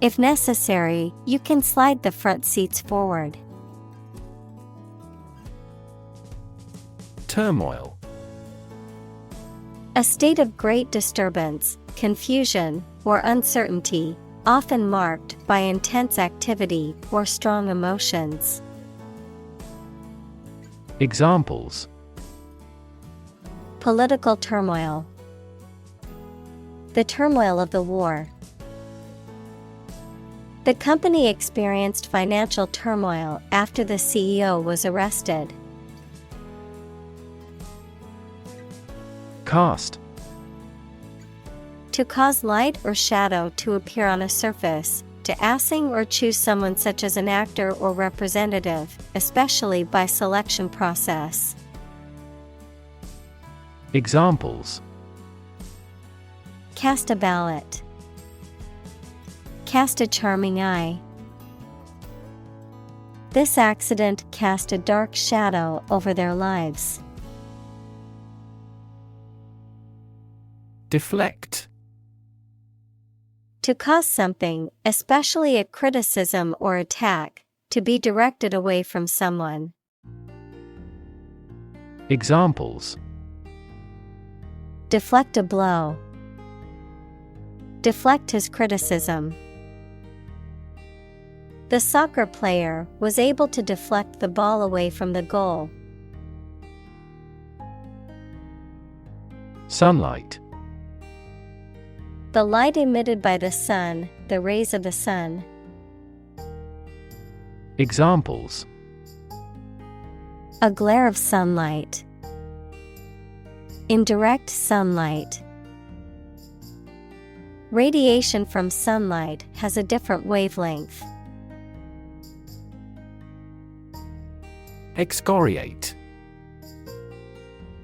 If necessary, you can slide the front seats forward. Turmoil. A state of great disturbance, confusion, or uncertainty, often marked by intense activity or strong emotions. Examples: political turmoil. The turmoil of the war. The company experienced financial turmoil after the CEO was arrested. Cast. To cause light or shadow to appear on a surface, to assign or choose someone such as an actor or representative, especially by selection process. Examples: cast a ballot. Cast a charming eye. This accident cast a dark shadow over their lives. Deflect. To cause something, especially a criticism or attack, to be directed away from someone. Examples: deflect a blow. deflect his criticism. The soccer player was able to deflect the ball away from the goal. Sunlight. The light emitted by the sun, the rays of the sun. Examples: A glare of sunlight. Indirect sunlight. Radiation from sunlight has a different wavelength. Excoriate.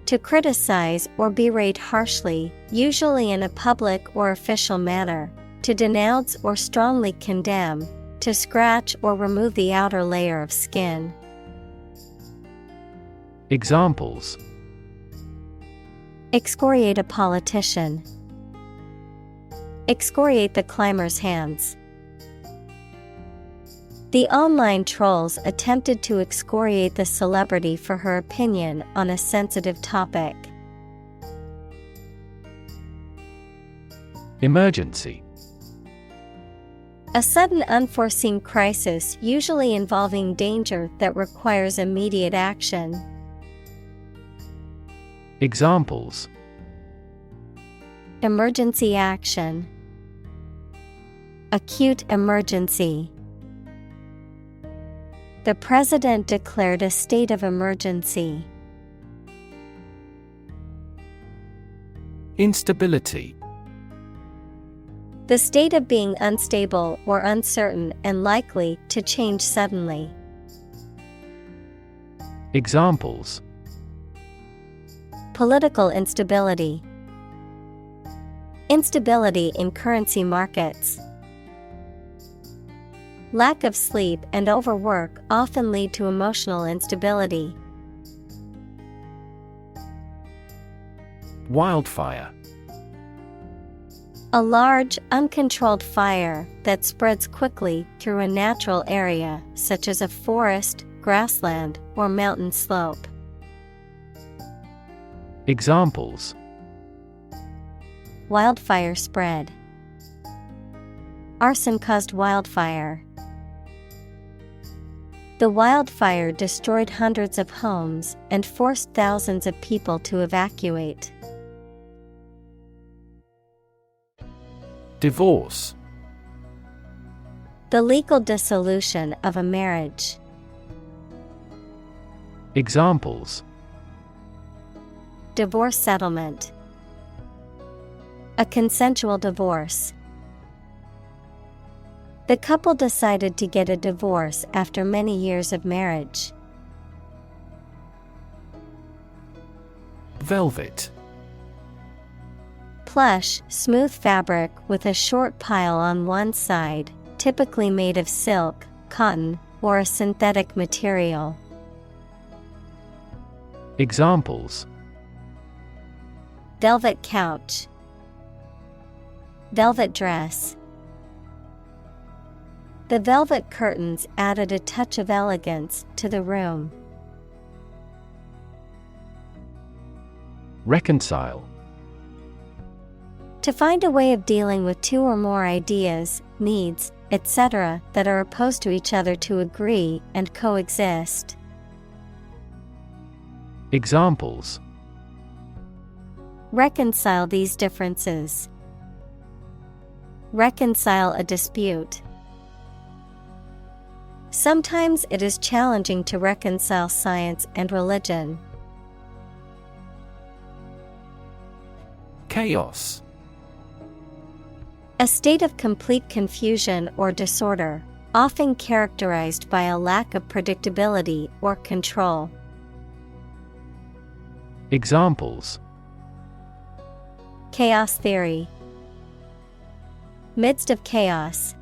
To criticize or berate harshly, usually in a public or official manner. To denounce or strongly condemn. To scratch or remove the outer layer of skin. Examples: Excoriate a politician. Excoriate the climber's hands. The online trolls attempted to excoriate the celebrity for her opinion on a sensitive topic. Emergency. A sudden unforeseen crisis usually involving danger that requires immediate action. Examples: Emergency action. Acute emergency. The president declared a state of emergency. Instability. The state of being unstable or uncertain and likely to change suddenly. Examples: Political instability. Instability in currency markets. Lack of sleep and overwork often lead to emotional instability. Wildfire. A large, uncontrolled fire that spreads quickly through a natural area, such as a forest, grassland, or mountain slope. Examples: Wildfire spread. Arson caused wildfire. The wildfire destroyed hundreds of homes and forced thousands of people to evacuate. Divorce. The legal dissolution of a marriage. Examples: Divorce settlement. A consensual divorce. The couple decided to get a divorce after many years of marriage. Velvet. Plush, smooth fabric with a short pile on one side, typically made of silk, cotton, or a synthetic material. Examples: Velvet couch. Velvet dress. The velvet curtains added a touch of elegance to the room. Reconcile. To find a way of dealing with two or more ideas, needs, etc. that are opposed to each other to agree and coexist. Examples: Reconcile these differences. Reconcile a dispute. Sometimes it is challenging to reconcile science and religion. Chaos. A state of complete confusion or disorder, often characterized by a lack of predictability or control. Examples: Chaos theory. Midst of chaos.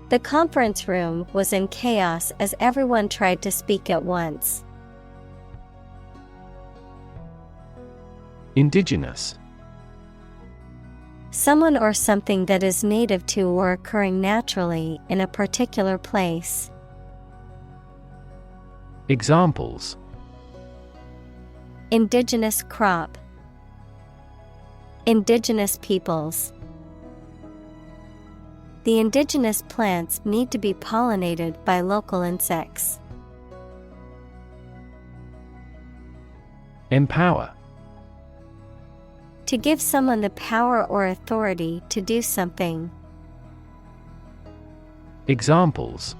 The conference room was in chaos as everyone tried to speak at once. Indigenous. Someone or something that is native to or occurring naturally in a particular place. Examples: Indigenous crop. Indigenous peoples. The indigenous plants need to be pollinated by local insects. Empower. To give someone the power or authority to do something. Examples: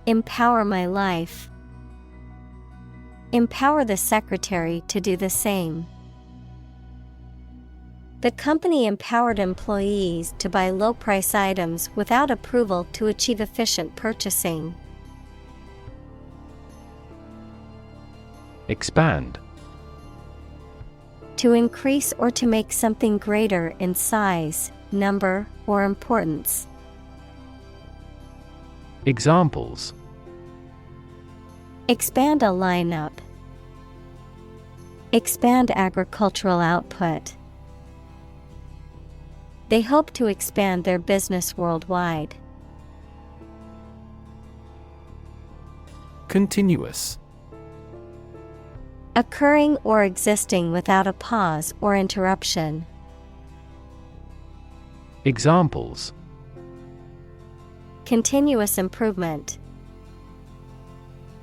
Empower my life. Empower the secretary to do the same. The company empowered employees to buy low-price items without approval to achieve efficient purchasing. Expand. To increase or to make something greater in size, number, or importance. Examples: Expand a lineup. Expand agricultural output. They hope to expand their business worldwide. Continuous. Occurring or existing without a pause or interruption. Examples: Continuous improvement.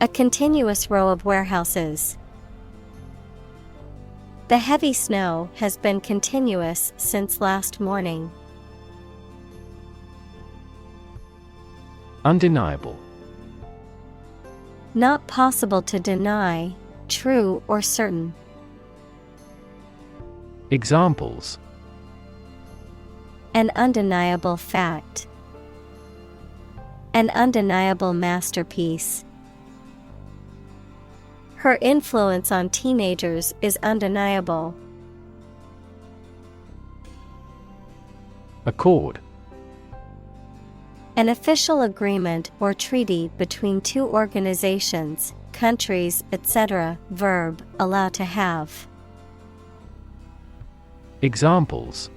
A continuous row of warehouses. The heavy snow has been continuous since last morning. Undeniable. Not possible to deny, true or certain. Examples: An undeniable fact. An undeniable masterpiece. Her influence on teenagers is undeniable. Accord. An official agreement or treaty between two organizations, countries, etc. Verb, allow to have. Examples: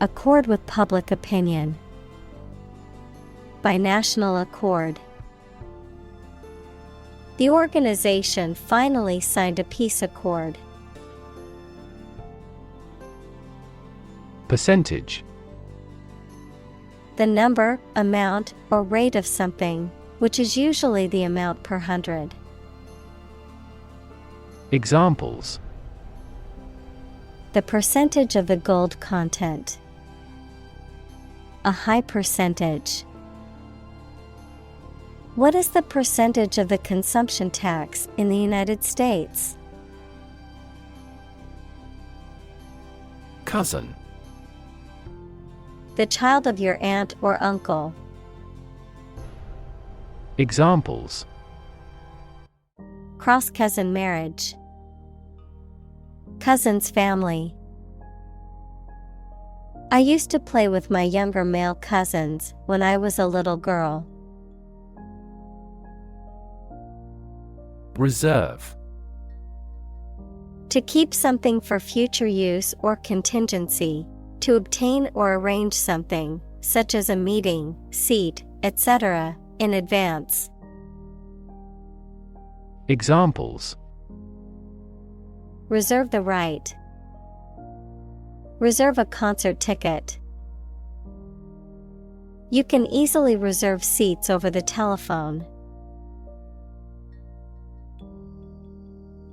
Accord with public opinion. By national accord. The organization finally signed a peace accord. Percentage. The number, amount, or rate of something, which is usually the amount per 100. Examples: The percentage of the gold content. A high percentage. What is the percentage of the consumption tax in the United States? Cousin. The child of your aunt or uncle. Examples: Cross-cousin marriage. Cousin's family. I used to play with my younger male cousins when I was a little girl. Reserve. To keep something for future use or contingency, to obtain or arrange something, such as a meeting, seat, etc., in advance. Examples: Reserve the right. Reserve a concert ticket. You can easily reserve seats over the telephone.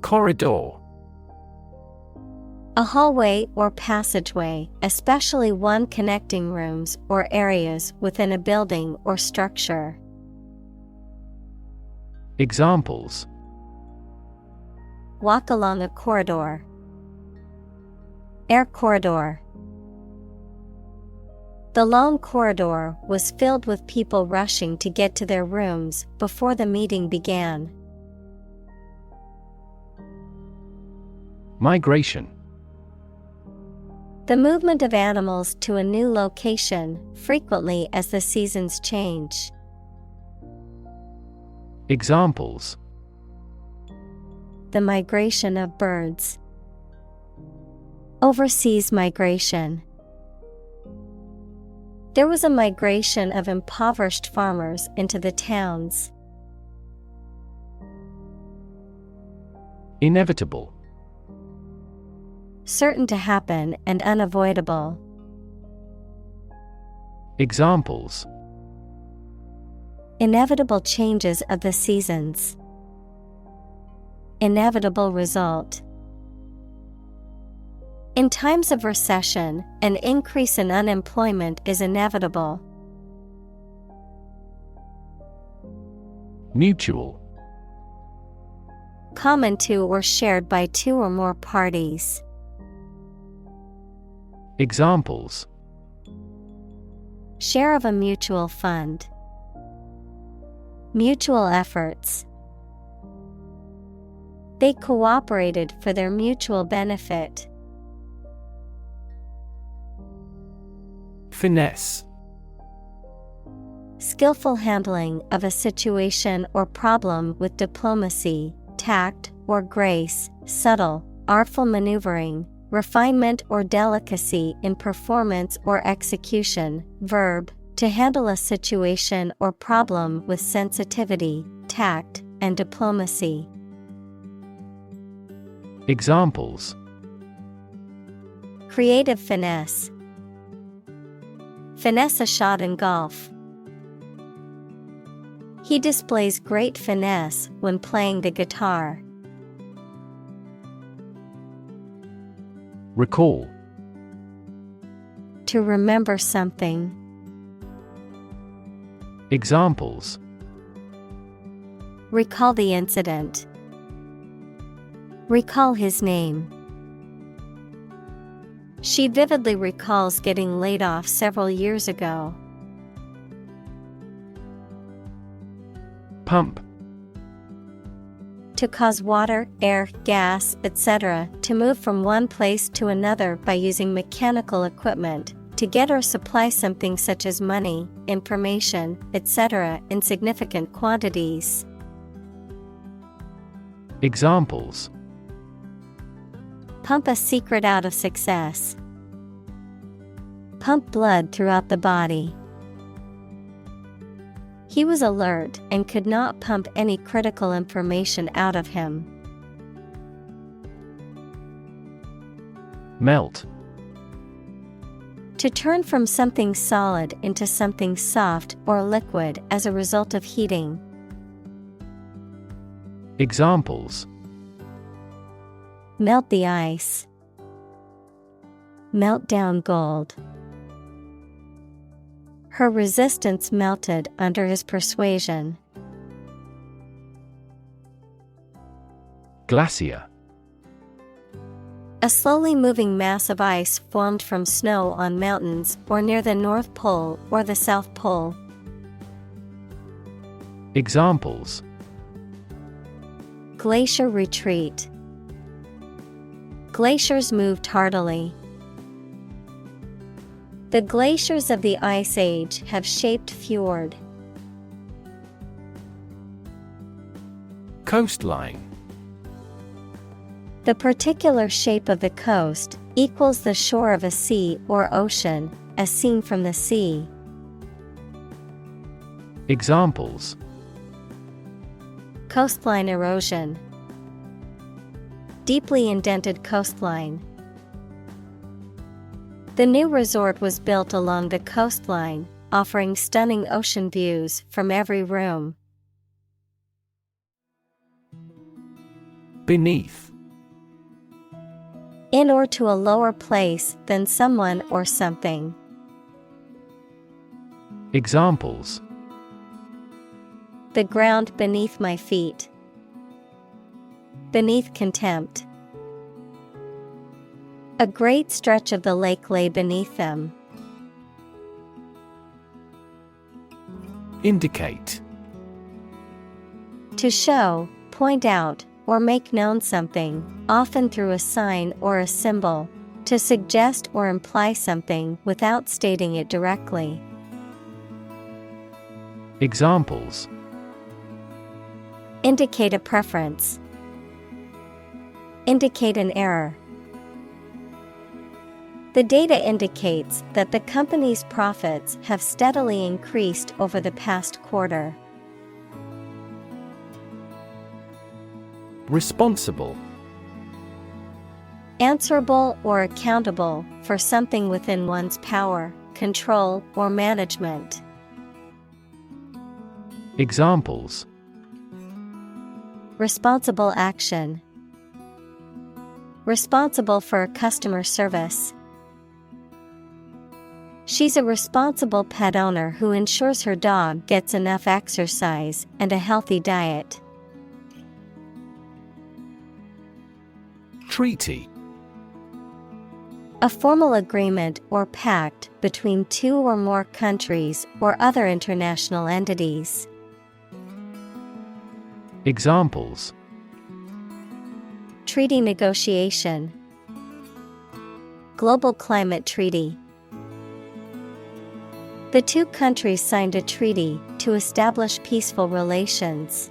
Corridor. A hallway or passageway, especially one connecting rooms or areas within a building or structure. Examples: Walk along a corridor. Air corridor. The long corridor was filled with people rushing to get to their rooms before the meeting began. Migration. The movement of animals to a new location, frequently as the seasons change. Examples: The migration of birds. Overseas migration. There was a migration of impoverished farmers into the towns. Inevitable. certain to happen and unavoidable. Examples: Inevitable changes of the seasons. Inevitable result. In times of recession, an increase in unemployment is inevitable. Mutual. Common to or shared by two or more parties. Examples: Share of a mutual fund. Mutual efforts. They cooperated for their mutual benefit. Finesse. Skillful handling of a situation or problem with diplomacy, tact, or grace, subtle, artful maneuvering, refinement or delicacy in performance or execution. Verb, to handle a situation or problem with sensitivity, tact, and diplomacy. Examples: Creative finesse. Finesse a shot in golf. He displays great finesse when playing the guitar. Recall. To remember something. Examples: Recall the incident. Recall his name. She vividly recalls getting laid off several years ago. Pump. To cause water, air, gas, etc. to move from one place to another by using mechanical equipment, to get or supply something such as money, information, etc. in significant quantities. Examples: Pump a secret out of success. Pump blood throughout the body. He was alert and could not pump any critical information out of him. Melt. To turn from something solid into something soft or liquid as a result of heating. Examples: Melt the ice. Melt down gold. Her resistance melted under his persuasion. Glacier. A slowly moving mass of ice formed from snow on mountains or near the North Pole or the South Pole. Examples: Glacier retreat. Glaciers move tardily. The glaciers of the Ice Age have shaped fjord. Coastline. The particular shape of the coast equals the shore of a sea or ocean, as seen from the sea. Examples: Coastline erosion. Deeply indented coastline. The new resort was built along the coastline, offering stunning ocean views from every room. Beneath. In or to a lower place than someone or something. Examples: The ground beneath my feet. Beneath contempt. A great stretch of the lake lay beneath them. Indicate. To show, point out, or make known something, often through a sign or a symbol. To suggest or imply something without stating it directly. Examples: Indicate a preference. Indicate an error. The data indicates that the company's profits have steadily increased over the past quarter. Responsible. Answerable or accountable for something within one's power, control, or management. Examples: Responsible action. Responsible for customer service. She's a responsible pet owner who ensures her dog gets enough exercise and a healthy diet. Treaty. A formal agreement or pact between two or more countries or other international entities. Examples: Treaty negotiation. Global climate treaty. The two countries signed a treaty to establish peaceful relations.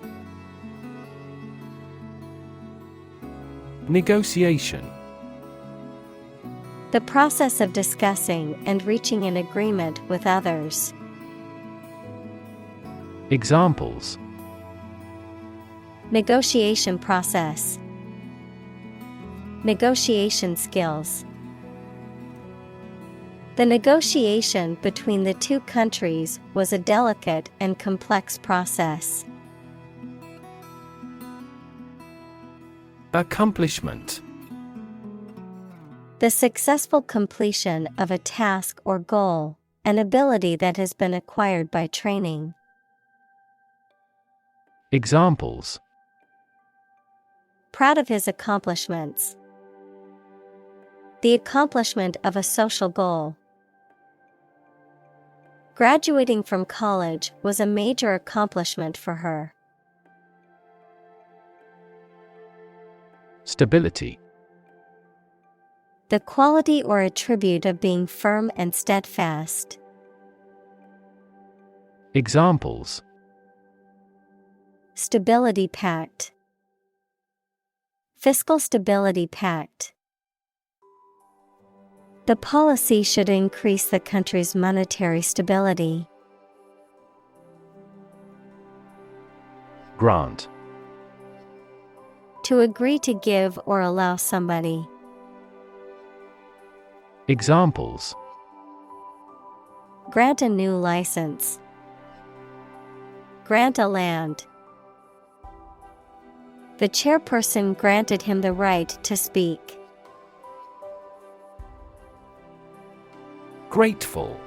Negotiation. The process of discussing and reaching an agreement with others. Examples: Negotiation process. Negotiation skills. The negotiation between the two countries was a delicate and complex process. Accomplishment. The successful completion of a task or goal, an ability that has been acquired by training. Examples: Proud of his accomplishments. The accomplishment of a social goal. Graduating from college was a major accomplishment for her. Stability. The quality or attribute of being firm and steadfast. Examples: Stability pact. Fiscal stability pact. The policy should increase the country's monetary stability. Grant. To agree to give or allow somebody. Examples: Grant a new license. Grant a land. The chairperson granted him the right to speak. Grateful.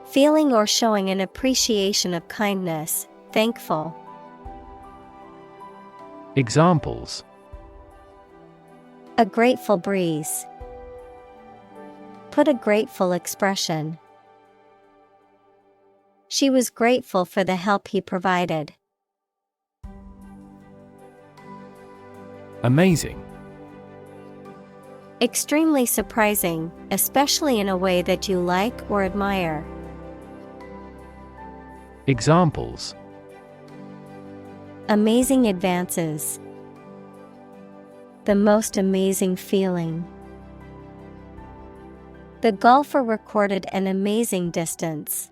Feeling or showing an appreciation of kindness, thankful. Examples: A grateful breeze. Put a grateful expression. She was grateful for the help he provided. Amazing. Extremely surprising, especially in a way that you like or admire. Examples: Amazing advances. The most amazing feeling. The golfer recorded an amazing distance.